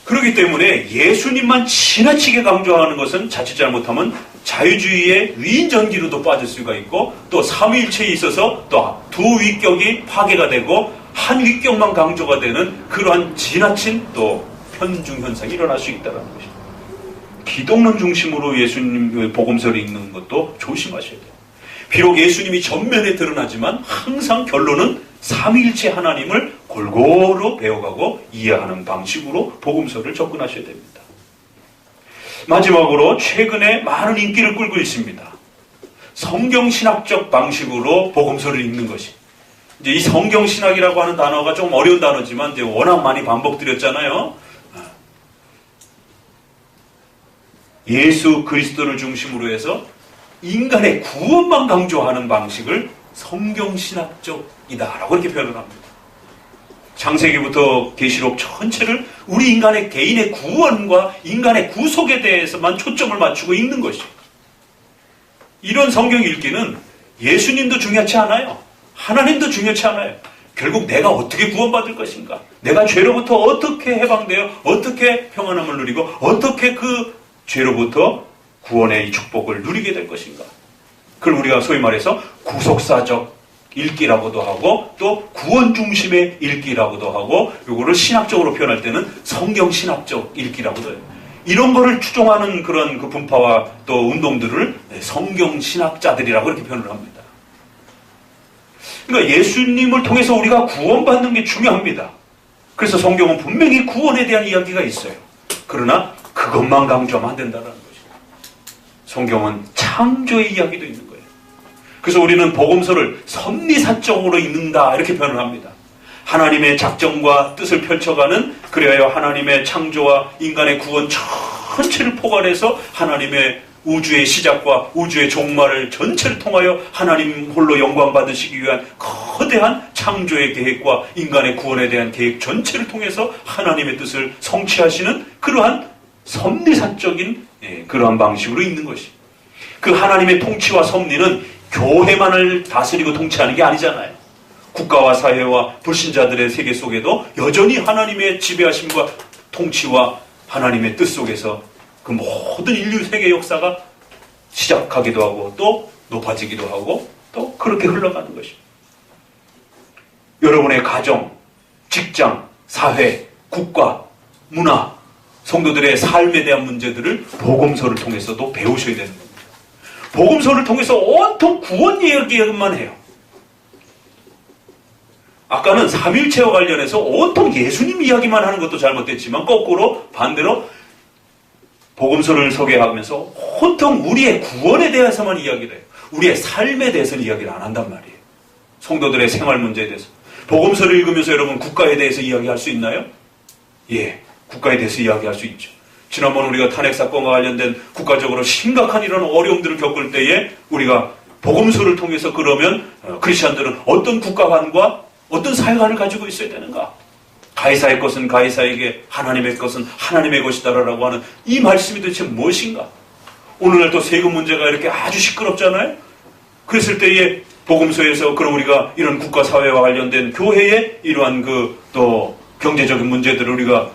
그렇기 때문에 예수님만 지나치게 강조하는 것은 자칫 잘못하면 자유주의의 위인전기로도 빠질 수가 있고 또 삼위일체에 있어서 또 두 위격이 파괴가 되고 한 위격만 강조가 되는 그러한 지나친 또 편중 현상이 일어날 수 있다는 것입니다. 기독론 중심으로 예수님 복음서를 읽는 것도 조심하셔야 돼요. 비록 예수님이 전면에 드러나지만 항상 결론은 삼위일체 하나님을 골고루 배워가고 이해하는 방식으로 복음서를 접근하셔야 됩니다. 마지막으로 최근에 많은 인기를 끌고 있습니다. 성경신학적 방식으로 복음서를 읽는 것이. 이제 이 성경신학이라고 하는 단어가 좀 어려운 단어지만 이제 워낙 많이 반복드렸잖아요. 예수 그리스도를 중심으로 해서 인간의 구원만 강조하는 방식을 성경신학적이다라고 이렇게 표현을 합니다. 창세기부터 계시록 전체를 우리 인간의 개인의 구원과 인간의 구속에 대해서만 초점을 맞추고 읽는 것이에요. 이런 성경 읽기는 예수님도 중요치 않아요. 하나님도 중요치 않아요. 결국 내가 어떻게 구원받을 것인가? 내가 죄로부터 어떻게 해방되어 어떻게 평안함을 누리고 어떻게 그 죄로부터 구원의 이 축복을 누리게 될 것인가? 그걸 우리가 소위 말해서 구속사적 읽기라고도 하고 또 구원 중심의 읽기라고도 하고 이거를 신학적으로 표현할 때는 성경신학적 읽기라고도 해요. 이런 거를 추종하는 그런 그 분파와 또 운동들을 성경신학자들이라고 이렇게 표현을 합니다. 그러니까 예수님을 통해서 우리가 구원받는 게 중요합니다. 그래서 성경은 분명히 구원에 대한 이야기가 있어요. 그러나 그것만 강조하면 안 된다는 거죠. 성경은 창조의 이야기도 있는 거예요. 그래서 우리는 복음서를 섭리사적으로 읽는다 이렇게 표현을 합니다. 하나님의 작정과 뜻을 펼쳐가는 그래야 하나님의 창조와 인간의 구원 전체를 포괄해서 하나님의 우주의 시작과 우주의 종말을 전체를 통하여 하나님 홀로 영광 받으시기 위한 거대한 창조의 계획과 인간의 구원에 대한 계획 전체를 통해서 하나님의 뜻을 성취하시는 그러한 섭리사적인 그러한 방식으로 읽는 것이. 그 하나님의 통치와 섭리는 교회만을 다스리고 통치하는 게 아니잖아요. 국가와 사회와 불신자들의 세계 속에도 여전히 하나님의 지배하심과 통치와 하나님의 뜻 속에서 그 모든 인류 세계 역사가 시작하기도 하고 또 높아지기도 하고 또 그렇게 흘러가는 것입니다. 여러분의 가정, 직장, 사회, 국가, 문화, 성도들의 삶에 대한 문제들을 복음서를 통해서도 배우셔야 되는 겁니다. 복음서를 통해서 온통 구원 이야기만 해요. 아까는 삼위일체와 관련해서 온통 예수님 이야기만 하는 것도 잘못됐지만 거꾸로 반대로 복음서를 소개하면서 온통 우리의 구원에 대해서만 이야기를 해요. 우리의 삶에 대해서는 이야기를 안 한단 말이에요. 성도들의 생활 문제에 대해서. 복음서를 읽으면서 여러분 국가에 대해서 이야기할 수 있나요? 예, 국가에 대해서 이야기할 수 있죠. 지난번 우리가 탄핵 사건과 관련된 국가적으로 심각한 이런 어려움들을 겪을 때에 우리가 복음서를 통해서 그러면 크리스천들은 어떤 국가관과 어떤 사회관을 가지고 있어야 되는가? 가이사의 것은 가이사에게, 하나님의 것은 하나님의 것이다라고 하는 이 말씀이 도대체 무엇인가? 오늘날 또 세금 문제가 이렇게 아주 시끄럽잖아요? 그랬을 때에 복음서에서 그럼 우리가 이런 국가 사회와 관련된 교회의 이러한 그 또 경제적인 문제들을 우리가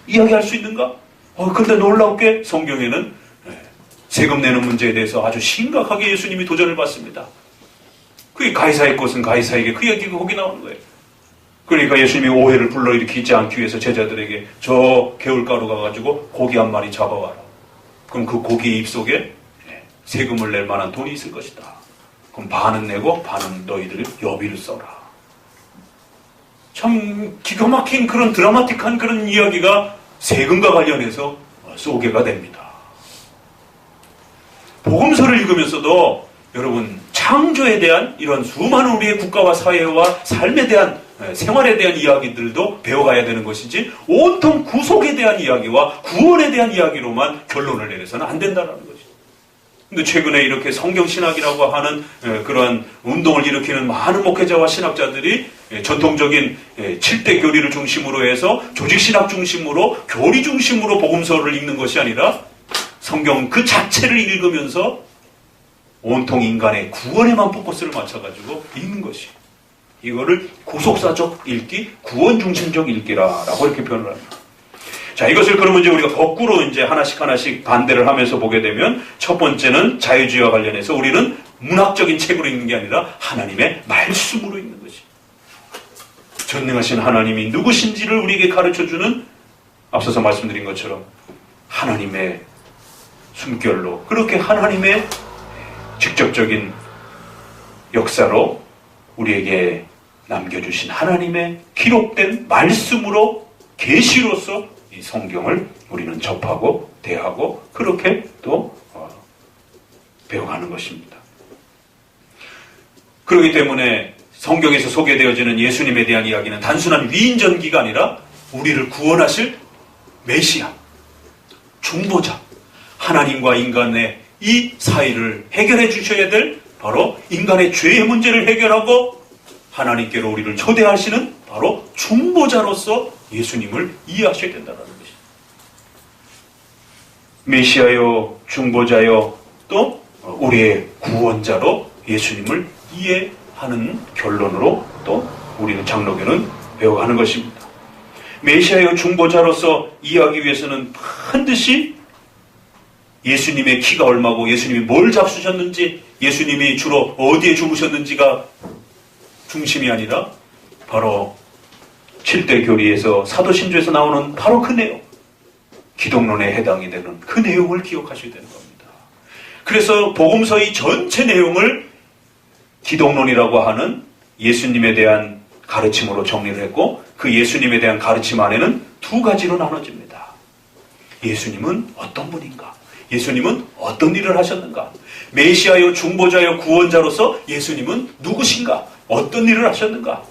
이야기할 수 있는가? 근데 놀랍게 성경에는 세금 내는 문제에 대해서 아주 심각하게 예수님이 도전을 받습니다. 그게 가이사의 것은 가이사에게, 그 얘기가 거기 나오는 거예요. 그러니까 예수님이 오해를 불러일으키지 않기 위해서 제자들에게 저 개울가로 가가지고 고기 한 마리 잡아와라. 그럼 그 고기의 입속에 세금을 낼 만한 돈이 있을 것이다. 그럼 반은 내고 반은 너희들 여비를 써라. 참 기가 막힌 그런 드라마틱한 그런 이야기가 세금과 관련해서 소개가 됩니다. 복음서를 읽으면서도 여러분 창조에 대한 이런 수많은 우리의 국가와 사회와 삶에 대한 생활에 대한 이야기들도 배워가야 되는 것이지 온통 구속에 대한 이야기와 구원에 대한 이야기로만 결론을 내려서는 안 된다는 거죠. 근데 최근에 이렇게 성경신학이라고 하는 그러한 운동을 일으키는 많은 목회자와 신학자들이 전통적인 7대 교리를 중심으로 해서 조직신학 중심으로 교리 중심으로 복음서를 읽는 것이 아니라 성경 그 자체를 읽으면서 온통 인간의 구원에만 포커스를 맞춰가지고 읽는 것이, 이거를 구속사적 읽기, 구원 중심적 읽기라고 이렇게 표현을 합니다. 자, 이것을 그러면 이제 우리가 거꾸로 이제 하나씩 반대를 하면서 보게 되면, 첫 번째는 자유주의와 관련해서 우리는 문학적인 책으로 읽는 게 아니라 하나님의 말씀으로 읽는 것이, 전능하신 하나님이 누구신지를 우리에게 가르쳐주는, 앞서서 말씀드린 것처럼 하나님의 숨결로, 그렇게 하나님의 직접적인 역사로 우리에게 남겨주신 하나님의 기록된 말씀으로, 계시로서 이 성경을 우리는 접하고 대하고 그렇게 또 배워가는 것입니다. 그렇기 때문에 성경에서 소개되어지는 예수님에 대한 이야기는 단순한 위인전기가 아니라 우리를 구원하실 메시아, 중보자, 하나님과 인간의 이 사이를 해결해 주셔야 될, 바로 인간의 죄의 문제를 해결하고 하나님께로 우리를 초대하시는 바로 중보자로서 예수님을 이해하셔야 된다는 것입니다. 메시아요, 중보자요, 또 우리의 구원자로 예수님을 이해하는 결론으로 또 우리는 장로교는 배워가는 것입니다. 메시아요, 중보자로서 이해하기 위해서는 반드시 예수님의 키가 얼마고 예수님이 뭘 잡수셨는지, 예수님이 주로 어디에 주무셨는지가 중심이 아니라 바로 7대 교리에서 사도신조에서 나오는 바로 그 내용, 기독론에 해당이 되는 그 내용을 기억하셔야 되는 겁니다. 그래서 복음서의 전체 내용을 기독론이라고 하는 예수님에 대한 가르침으로 정리를 했고, 그 예수님에 대한 가르침 안에는 두 가지로 나눠집니다. 예수님은 어떤 분인가? 예수님은 어떤 일을 하셨는가? 메시아요, 중보자요, 구원자로서 예수님은 누구신가? 어떤 일을 하셨는가?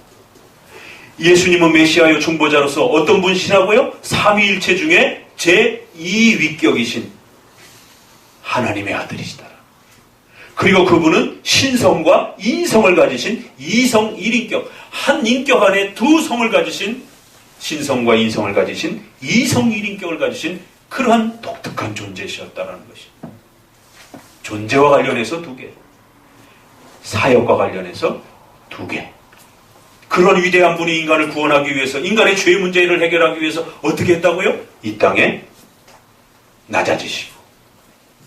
예수님은 메시아요, 중보자로서 어떤 분이시라고요? 삼위일체 중에 제2위격이신 하나님의 아들이시다. 그리고 그분은 신성과 인성을 가지신 이성 1인격, 한 인격 안에 두 성을 가지신, 신성과 인성을 가지신 이성 1인격을 가지신 그러한 독특한 존재이셨다는 것이, 존재와 관련해서 두 개, 사역과 관련해서 두 개. 그런 위대한 분이 인간을 구원하기 위해서, 인간의 죄 문제를 해결하기 위해서 어떻게 했다고요? 이 땅에 낮아지시고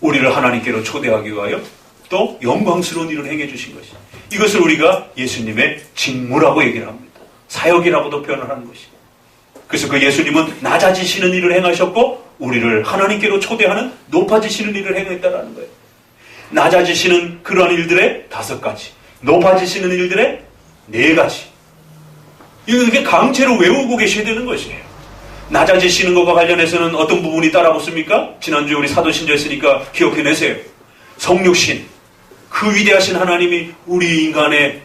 우리를 하나님께로 초대하기 위하여 또 영광스러운 일을 행해 주신 것이, 이것을 우리가 예수님의 직무라고 얘기를 합니다. 사역이라고도 표현을 하는 것이. 그래서 그 예수님은 낮아지시는 일을 행하셨고 우리를 하나님께로 초대하는 높아지시는 일을 행했다라는 거예요. 낮아지시는 그런 일들의 5가지, 높아지시는 일들의 4가지. 이렇게 강제로 외우고 계셔야 되는 것이에요. 낮아지시는 것과 관련해서는 어떤 부분이 따라붙습니까? 지난주에 우리 사도신조 했으니까 기억해내세요. 성육신, 그 위대하신 하나님이 우리 인간의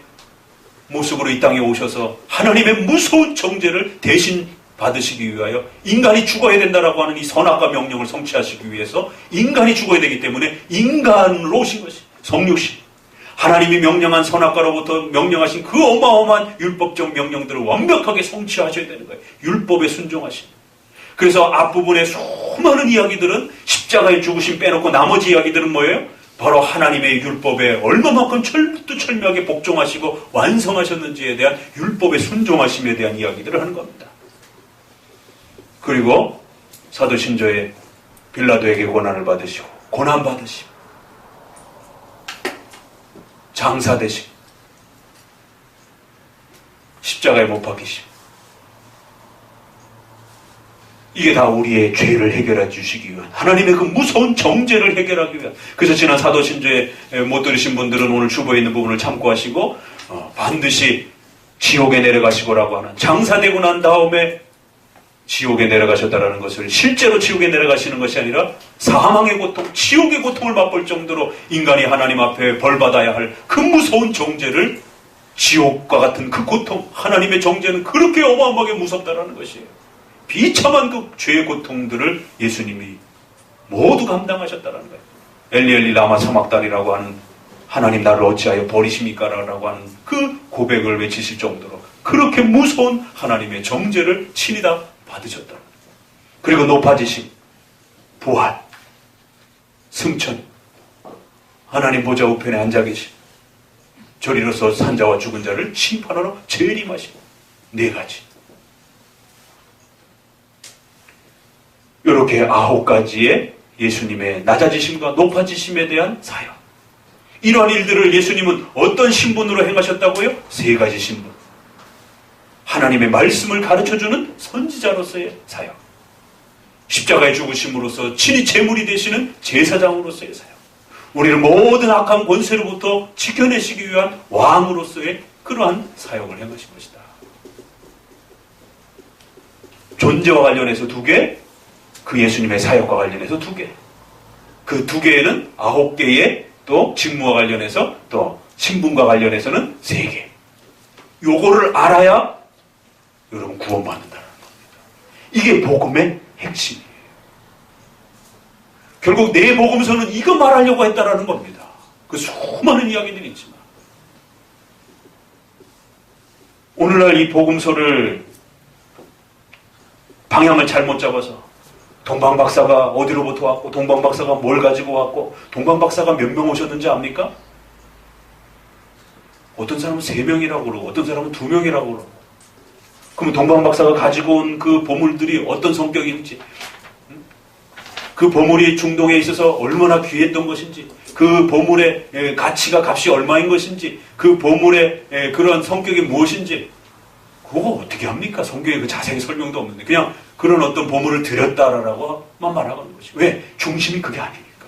모습으로 이 땅에 오셔서 하나님의 무서운 정죄를 대신 받으시기 위하여 인간이 죽어야 된다라고 하는 이 선악과 명령을 성취하시기 위해서 인간이 죽어야 되기 때문에 인간으로 오신 것이 성육신. 하나님이 명령한 선악과로부터 명령하신 그 어마어마한 율법적 명령들을 완벽하게 성취하셔야 되는 거예요. 율법에 순종하신. 그래서 앞부분의 수많은 이야기들은 십자가의 죽으심 빼놓고 나머지 이야기들은 뭐예요? 바로 하나님의 율법에 얼마만큼 철두철미하게 복종하시고 완성하셨는지에 대한 율법의 순종하심에 대한 이야기들을 하는 겁니다. 그리고 사도신조에 빌라도에게 고난을 받으시고 고난받으시고 장사되시고 십자가에 못 박히심. 이게 다 우리의 죄를 해결해 주시기 위한, 하나님의 그 무서운 정죄를 해결하기 위한. 그래서 지난 사도신조에 못 들으신 분들은 오늘 주보에 있는 부분을 참고하시고 반드시 지옥에 내려가시고라고 하는, 장사되고 난 다음에 지옥에 내려가셨다라는 것을, 실제로 지옥에 내려가시는 것이 아니라 사망의 고통, 지옥의 고통을 맛볼 정도로 인간이 하나님 앞에 벌받아야 할 그 무서운 정죄를, 지옥과 같은 그 고통, 하나님의 정죄는 그렇게 어마어마하게 무섭다라는 것이에요. 비참한 그 죄의 고통들을 예수님이 모두 감당하셨다는 거예요. 엘리 엘리 라마 사막달이라고 하는, 하나님 나를 어찌하여 버리십니까? 라고 하는 그 고백을 외치실 정도로 그렇게 무서운 하나님의 정죄를 친히 다 받으셨다. 그리고 높아지심, 부활, 승천, 하나님 보좌 우편에 앉아 계심, 저리로서 산자와 죽은 자를 심판하러 재림하시고, 네 가지. 이렇게 9가지의 예수님의 낮아지심과 높아지심에 대한 사역. 이러한 일들을 예수님은 어떤 신분으로 행하셨다고요? 3가지 신분. 하나님의 말씀을 가르쳐주는 선지자로서의 사역, 십자가에 죽으심으로써 친히 제물이 되시는 제사장으로서의 사역, 우리를 모든 악한 권세로부터 지켜내시기 위한 왕으로서의 그러한 사역을 행하신 것이다. 존재와 관련해서 2개, 그 예수님의 사역과 관련해서 2개, 그 2개에는 9개의 또 직무와 관련해서, 또 신분과 관련해서는 3개. 요거를 알아야 여러분 구원받는다는 겁니다. 이게 복음의 핵심이에요. 결국 내 복음서는 이거 말하려고 했다라는 겁니다. 그 수많은 이야기들이 있지만, 오늘날 이 복음서를 방향을 잘못 잡아서 동방박사가 어디로부터 왔고, 동방박사가 뭘 가지고 왔고, 동방박사가 몇 명 오셨는지 압니까? 어떤 사람은 3명이라고 그러고 어떤 사람은 2명이라고 그러고. 그럼 동방박사가 가지고 온 그 보물들이 어떤 성격인지, 그 보물이 중동에 있어서 얼마나 귀했던 것인지, 그 보물의 가치가, 값이 얼마인 것인지, 그 보물의 그런 성격이 무엇인지, 그거 어떻게 합니까? 성경에 그 자세히 설명도 없는데 그냥 그런 어떤 보물을 드렸다라고만 말하는 것이. 왜? 중심이 그게 아니니까.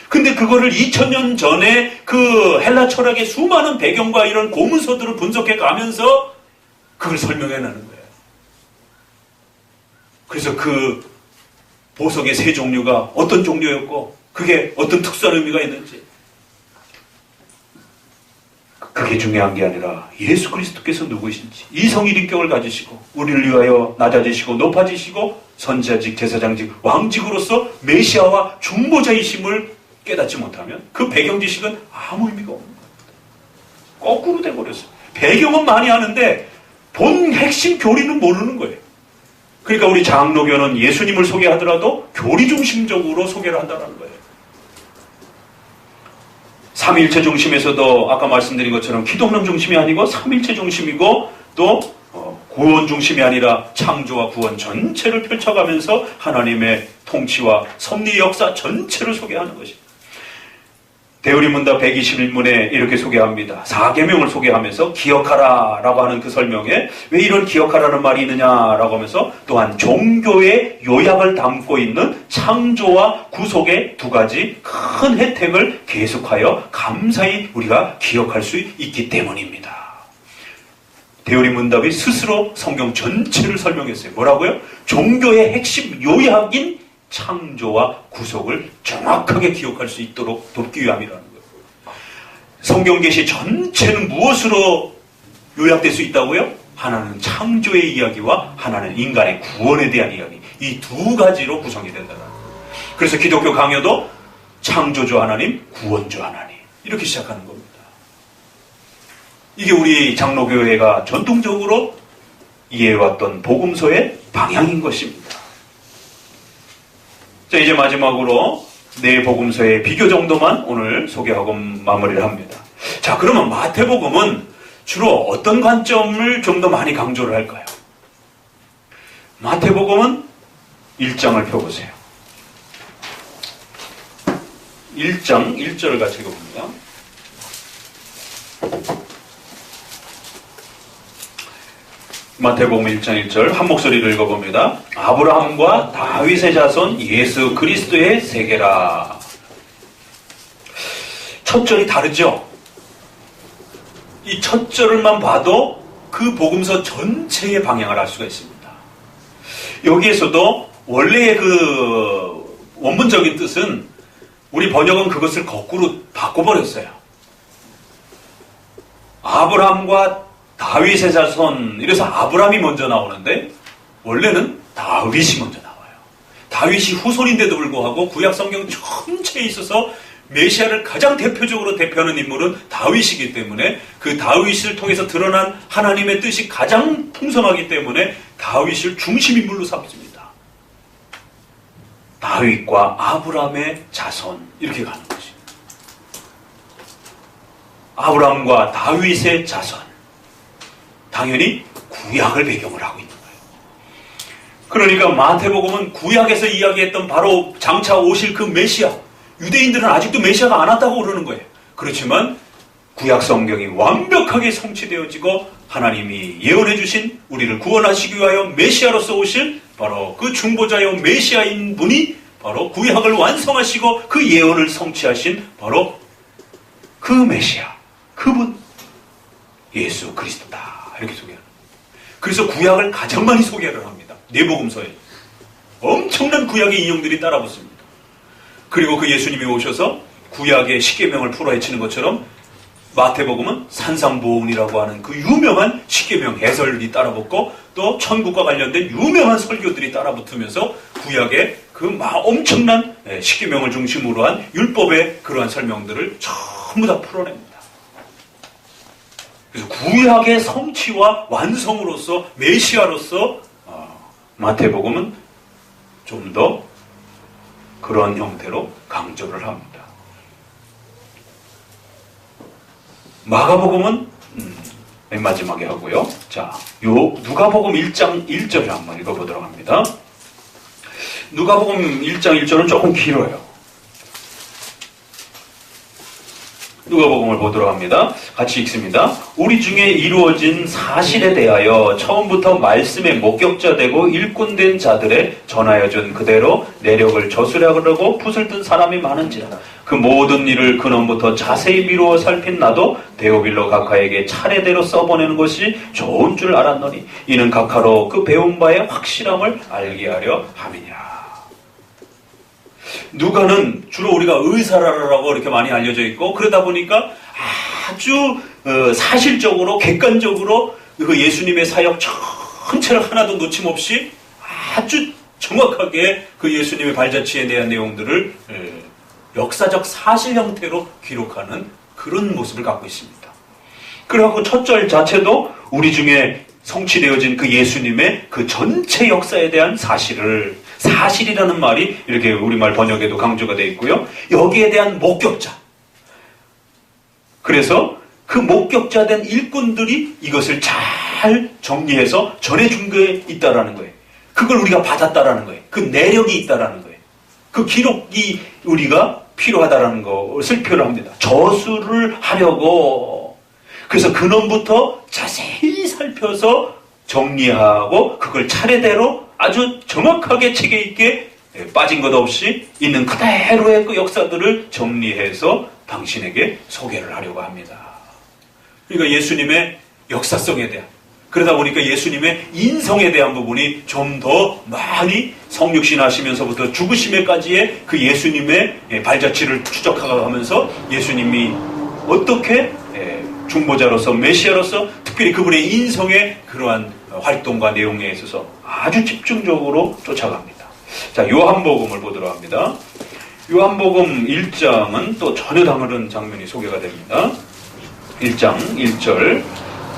근데 그거를 2000년 전에 그 헬라 철학의 수많은 배경과 이런 고문서들을 분석해 가면서 그걸 설명해내는 거예요. 그래서 그 보석의 3 종류가 어떤 종류였고, 그게 어떤 특수한 의미가 있는지, 그게 중요한 게 아니라 예수 그리스도께서 누구이신지, 이성일인격을 가지시고 우리를 위하여 낮아지시고 높아지시고 선지자직, 제사장직, 왕직으로서 메시아와 중보자이심을 깨닫지 못하면 그 배경 지식은 아무 의미가 없는 겁니다. 거꾸로 돼버렸어요. 배경은 많이 하는데 본 핵심 교리는 모르는 거예요. 그러니까 우리 장로교는 예수님을 소개하더라도 교리 중심적으로 소개를 한다는 거예요. 삼위일체 중심에서도 아까 말씀드린 것처럼 기독론 중심이 아니고 삼위일체 중심이고, 또 구원 중심이 아니라 창조와 구원 전체를 펼쳐가면서 하나님의 통치와 섭리 역사 전체를 소개하는 것입니다. 대우리문답 121문에 이렇게 소개합니다. 4계명을 소개하면서 기억하라 라고 하는 그 설명에 왜 이런 기억하라는 말이 있느냐라고 하면서, 또한 종교의 요약을 담고 있는 창조와 구속의 2가지 큰 혜택을 계속하여 감사히 우리가 기억할 수 있기 때문입니다. 대우리문답이 스스로 성경 전체를 설명했어요. 뭐라고요? 종교의 핵심 요약인 창조와 구속을 정확하게 기억할 수 있도록 돕기 위함이라는 거예요. 성경 계시 전체는 무엇으로 요약될 수 있다고요? 하나는 창조의 이야기와 하나는 인간의 구원에 대한 이야기, 이 2가지로 구성이 된다는 거예요. 그래서 기독교 강요도 창조주 하나님, 구원주 하나님, 이렇게 시작하는 겁니다. 이게 우리 장로교회가 전통적으로 이해해왔던 복음서의 방향인 것입니다. 자, 이제 마지막으로 4 복음서의 비교 정도만 오늘 소개하고 마무리를 합니다. 자, 그러면 마태복음은 주로 어떤 관점을 좀 더 많이 강조를 할까요? 마태복음은 1장을 펴보세요. 1장 1절을 같이 읽어봅니다. 마태복음 1장 1절 한 목소리를 읽어봅니다. 아브라함과 다윗의 자손 예수 그리스도의 세계라. 첫 절이 다르죠? 이 첫 절만 봐도 그 복음서 전체의 방향을 알 수가 있습니다. 여기에서도 원래의 그 원문적인 뜻은 우리 번역은 그것을 거꾸로 바꿔버렸어요. 아브라함과 다윗의 자손, 이래서 아브라함이 먼저 나오는데 원래는 다윗이 먼저 나와요. 다윗이 후손인데도 불구하고 구약 성경 전체에 있어서 메시아를 가장 대표적으로 대표하는 인물은 다윗이기 때문에 그 다윗을 통해서 드러난 하나님의 뜻이 가장 풍성하기 때문에 다윗을 중심인물로 삼습니다. 다윗과 아브라함의 자손, 이렇게 가는 거죠. 아브라함과 다윗의 자손. 당연히 구약을 배경으로 하고 있는 거예요. 그러니까 마태복음은 구약에서 이야기했던 바로 장차 오실 그 메시아, 유대인들은 아직도 메시아가 안 왔다고 그러는 거예요. 그렇지만 구약 성경이 완벽하게 성취되어지고 하나님이 예언해 주신 우리를 구원하시기 위하여 메시아로서 오실 바로 그 중보자여 메시아인 분이 바로 구약을 완성하시고 그 예언을 성취하신 바로 그 메시아, 그분 예수 그리스도다. 이렇게 소개하는 거예요. 그래서 구약을 가장 많이 소개를 합니다. 내복음서에 엄청난 구약의 인용들이 따라붙습니다. 그리고 그 예수님이 오셔서 구약의 십계명을 풀어헤치는 것처럼 마태복음은 산상보훈이라고 하는 그 유명한 십계명 해설이 따라붙고 또 천국과 관련된 유명한 설교들이 따라붙으면서 구약의 그 엄청난 십계명을 중심으로 한 율법의 그러한 설명들을 전부 다 풀어냅니다. 그래서 구약의 성취와 완성으로서 메시아로서 마태복음은 좀 더 그런 형태로 강조를 합니다. 마가복음은 맨 마지막에 하고요. 자, 요 누가복음 1장 1절을 한번 읽어보도록 합니다. 누가복음 1장 1절은 조금 길어요. 누가복음을 보도록 합니다. 같이 읽습니다. 우리 중에 이루어진 사실에 대하여 처음부터 말씀의 목격자 되고 일꾼된 자들의 전하여 준 그대로 내력을 저술하려고 붓을 든 사람이 많은지라. 그 모든 일을 근원부터 자세히 미루어 살핀 나도 데오빌로 각하에게 차례대로 써보내는 것이 좋은 줄 알았노니 이는 각하로 그 배운 바의 확실함을 알게 하려 함이니라. 누가는 주로 우리가 의사라고 이렇게 많이 알려져 있고 그러다 보니까 아주 사실적으로 객관적으로 그 예수님의 사역 전체를 하나도 놓침없이 아주 정확하게 그 예수님의 발자취에 대한 내용들을 역사적 사실 형태로 기록하는 그런 모습을 갖고 있습니다. 그리고 첫 절 자체도 우리 중에 성취되어진 그 예수님의 그 전체 역사에 대한 사실이라는 말이 이렇게 우리말 번역에도 강조가 되어 있고요. 여기에 대한 목격자. 그래서 그 목격자 된 일꾼들이 이것을 잘 정리해서 전해준 게 있다라는 거예요. 그걸 우리가 받았다라는 거예요. 그 내력이 있다라는 거예요. 그 기록이 우리가 필요하다라는 것을 표현합니다. 저술을 하려고. 그래서 근원부터 자세히 살펴서 정리하고 그걸 차례대로 아주 정확하게 체계 있게 빠진 것 없이 있는 그대로의 그 역사들을 정리해서 당신에게 소개를 하려고 합니다. 그러니까 예수님의 역사성에 대한, 그러다 보니까 예수님의 인성에 대한 부분이 좀 더 많이 성육신하시면서부터 죽으심에까지의 그 예수님의 발자취를 추적하면서 예수님이 어떻게 중보자로서 메시아로서 특별히 그분의 인성의 그러한 활동과 내용에 있어서 아주 집중적으로 쫓아갑니다. 자, 요한복음을 보도록 합니다. 요한복음 1장은 또 전혀 다른 장면이 소개가 됩니다. 1장 1절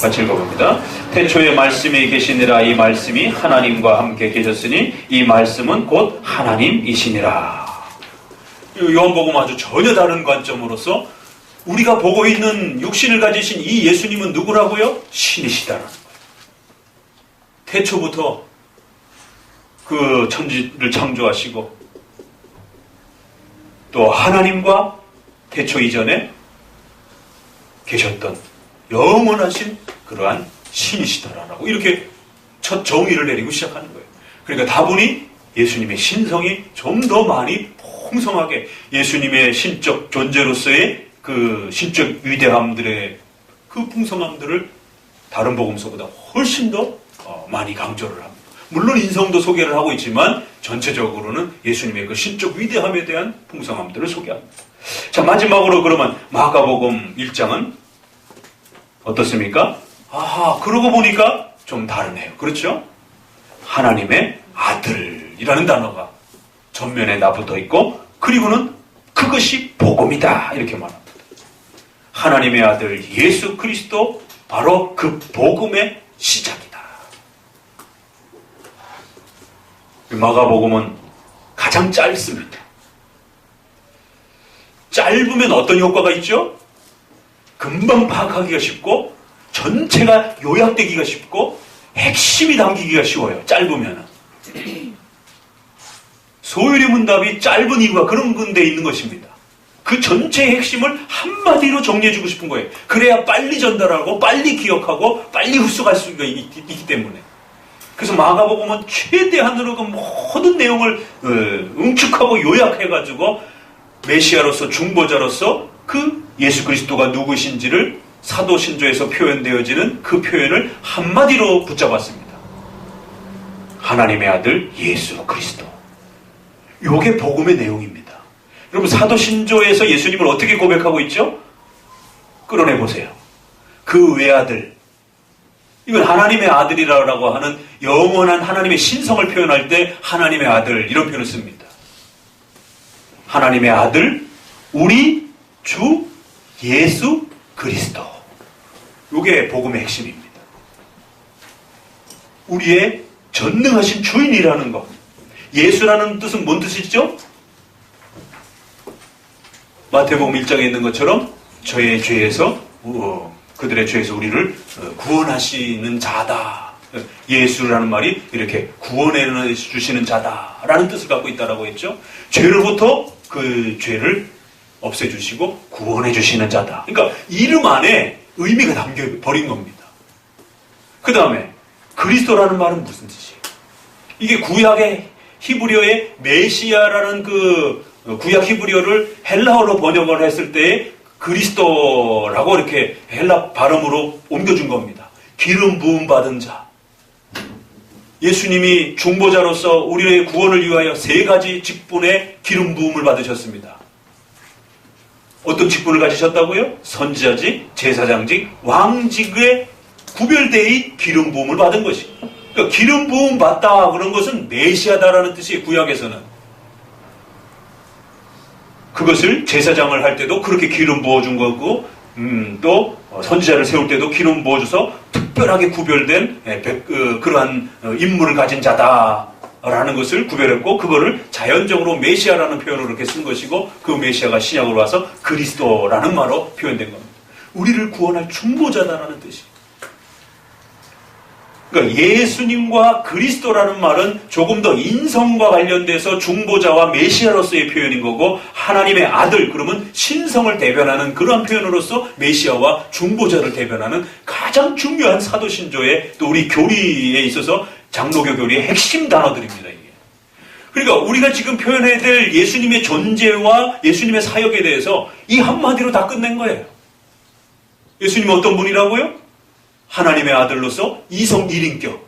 같이 읽어봅니다. 태초에 말씀이 계시니라. 이 말씀이 하나님과 함께 계셨으니 이 말씀은 곧 하나님이시니라. 요한복음 아주 전혀 다른 관점으로서 우리가 보고 있는 육신을 가지신 이 예수님은 누구라고요? 신이시다라는 거예요. 태초부터 그 천지를 창조하시고 또 하나님과 태초 이전에 계셨던 영원하신 그러한 신이시다라고 이렇게 첫 정의를 내리고 시작하는 거예요. 그러니까 다분히 예수님의 신성이 좀 더 많이 풍성하게 예수님의 신적 존재로서의 그 신적 위대함들의 그 풍성함들을 다른 복음서보다 훨씬 더 많이 강조를 합니다. 물론 인성도 소개를 하고 있지만 전체적으로는 예수님의 그 신적 위대함에 대한 풍성함들을 소개합니다. 자, 마지막으로 그러면 마가복음 1장은 어떻습니까? 그러고 보니까 좀 다르네요. 그렇죠? 하나님의 아들이라는 단어가 전면에 나붙어 있고, 그리고는 그것이 복음이다 이렇게 말합니다. 하나님의 아들 예수 그리스도, 바로 그 복음의 시작이다. 마가복음은 가장 짧습니다. 짧으면 어떤 효과가 있죠? 금방 파악하기가 쉽고, 전체가 요약되기가 쉽고, 핵심이 담기기가 쉬워요. 짧으면. 소율의 문답이 짧은 이유가 그런 건데 있는 것입니다. 그 전체의 핵심을 한마디로 정리해주고 싶은 거예요. 그래야 빨리 전달하고 빨리 기억하고 빨리 흡수할 수가 있기 때문에. 그래서 마가복음은 최대한으로 그 모든 내용을 응축하고 요약해가지고 메시아로서, 중보자로서 그 예수 그리스도가 누구신지를 사도신조에서 표현되어지는 그 표현을 한마디로 붙잡았습니다. 하나님의 아들 예수 그리스도. 요게 복음의 내용입니다. 여러분, 사도신조에서 예수님을 어떻게 고백하고 있죠? 끌어내보세요. 그 외아들. 이건 하나님의 아들이라고 하는 영원한 하나님의 신성을 표현할 때 하나님의 아들 이런 표현을 씁니다. 하나님의 아들, 우리 주 예수 그리스도. 이게 복음의 핵심입니다. 우리의 전능하신 주인이라는 것. 예수라는 뜻은 뭔 뜻이죠? 마태복음 1장에 있는 것처럼 저의 죄에서, 그들의 죄에서 우리를 구원하시는 자다. 예수라는 말이 이렇게 구원해 주시는 자다라는 뜻을 갖고 있다라고 했죠. 죄로부터 그 죄를 없애주시고 구원해 주시는 자다. 그러니까 이름 안에 의미가 담겨버린 겁니다. 그 다음에 그리스도라는 말은 무슨 뜻이에요? 이게 구약의 히브리어의 메시아라는 그 구약 히브리어를 헬라어로 번역을 했을 때 그리스도라고 이렇게 헬라 발음으로 옮겨준 겁니다. 기름 부음 받은 자. 예수님이 중보자로서 우리의 구원을 위하여 3가지 직분의 기름 부음을 받으셨습니다. 어떤 직분을 가지셨다고요? 선지자직, 제사장직, 왕직의 구별되이 기름 부음을 받은 것입니다. 그러니까 기름 부음 받다 그런 것은 메시아다라는 뜻이에요. 구약에서는. 그것을 제사장을 할 때도 그렇게 기름 부어준 거고, 또 선지자를 세울 때도 기름 부어줘서 특별하게 구별된 그러한 임무를 가진 자다라는 것을 구별했고, 그거를 자연적으로 메시아라는 표현으로 이렇게 쓴 것이고, 그 메시아가 신약으로 와서 그리스도라는 말로 표현된 겁니다. 우리를 구원할 중보자다라는 뜻이에요. 그러니까 예수님과 그리스도라는 말은 조금 더 인성과 관련돼서 중보자와 메시아로서의 표현인 거고, 하나님의 아들, 그러면 신성을 대변하는 그러한 표현으로서 메시아와 중보자를 대변하는 가장 중요한 사도신조의, 또 우리 교리에 있어서 장로교 교리의 핵심 단어들입니다. 이게. 그러니까 우리가 지금 표현해야 될 예수님의 존재와 예수님의 사역에 대해서 이 한마디로 다 끝낸 거예요. 예수님은 어떤 분이라고요? 하나님의 아들로서 이성 1인격,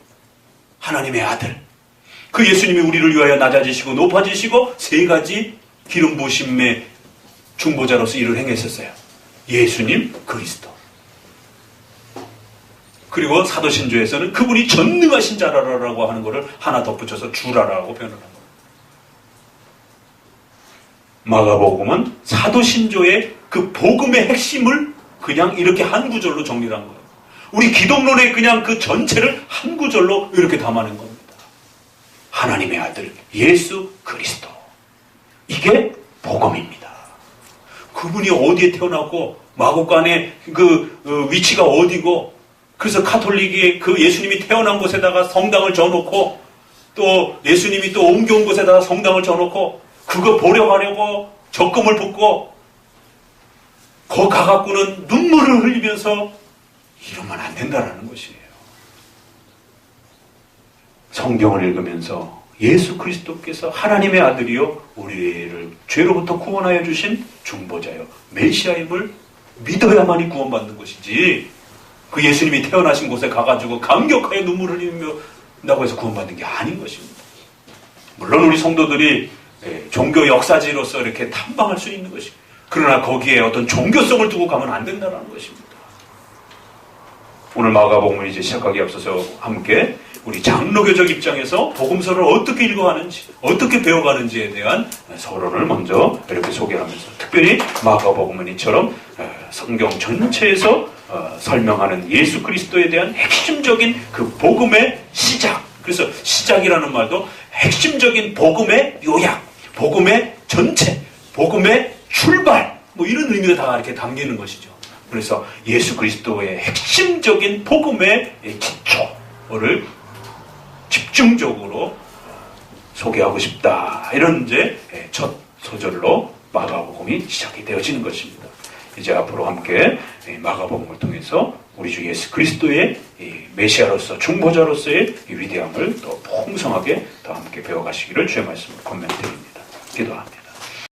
하나님의 아들. 그 예수님이 우리를 위하여 낮아지시고 높아지시고 3가지 기름 부으심의 중보자로서 일을 행했었어요. 예수님, 그리스도. 그리고 사도신조에서는 그분이 전능하신 자라라고 하는 것을 하나 덧붙여서 주라라고 표현을 한 거예요. 마가복음은 사도신조의 그 복음의 핵심을 그냥 이렇게 한 구절로 정리를 한 거예요. 우리 기독론의 그냥 그 전체를 한 구절로 이렇게 담아낸 겁니다. 하나님의 아들 예수 그리스도. 이게 복음입니다. 그분이 어디에 태어났고 마곡간의 그 위치가 어디고, 그래서 카톨릭이 그 예수님이 태어난 곳에다가 성당을 져놓고, 또 예수님이 또 옮겨온 곳에다가 성당을 져놓고 그거 보려 가려고 적금을 붓고 거 가갖고는 눈물을 흘리면서 이러면 안 된다라는 것이에요. 성경을 읽으면서 예수 그리스도께서 하나님의 아들이요 우리를 죄로부터 구원하여 주신 중보자요 메시아임을 믿어야만이 구원받는 것이지, 그 예수님이 태어나신 곳에 가가지고 감격하여 눈물을 흘린다고 해서 구원받는 게 아닌 것입니다. 물론 우리 성도들이 종교 역사지로서 이렇게 탐방할 수 있는 것입니다. 그러나 거기에 어떤 종교성을 두고 가면 안 된다는 것입니다. 오늘 마가복음을 이제 시작하기에 앞서서 함께 우리 장로교적 입장에서 복음서를 어떻게 읽어가는지, 어떻게 배워가는지에 대한 서론을 먼저 이렇게 소개하면서, 특별히 마가복음은 이처럼 성경 전체에서 설명하는 예수 그리스도에 대한 핵심적인 그 복음의 시작, 그래서 시작이라는 말도 핵심적인 복음의 요약, 복음의 전체, 복음의 출발, 뭐 이런 의미가 다 이렇게 담기는 것이죠. 그래서 예수 그리스도의 핵심적인 복음의 기초를 집중적으로 소개하고 싶다. 이런 이제 첫 소절로 마가복음이 시작이 되어지는 것입니다. 이제 앞으로 함께 마가복음을 통해서 우리 주 예수 그리스도의 메시아로서 중보자로서의 위대함을 더 풍성하게 더 함께 배워가시기를 주의 말씀으로 권면드립니다. 기도합니다.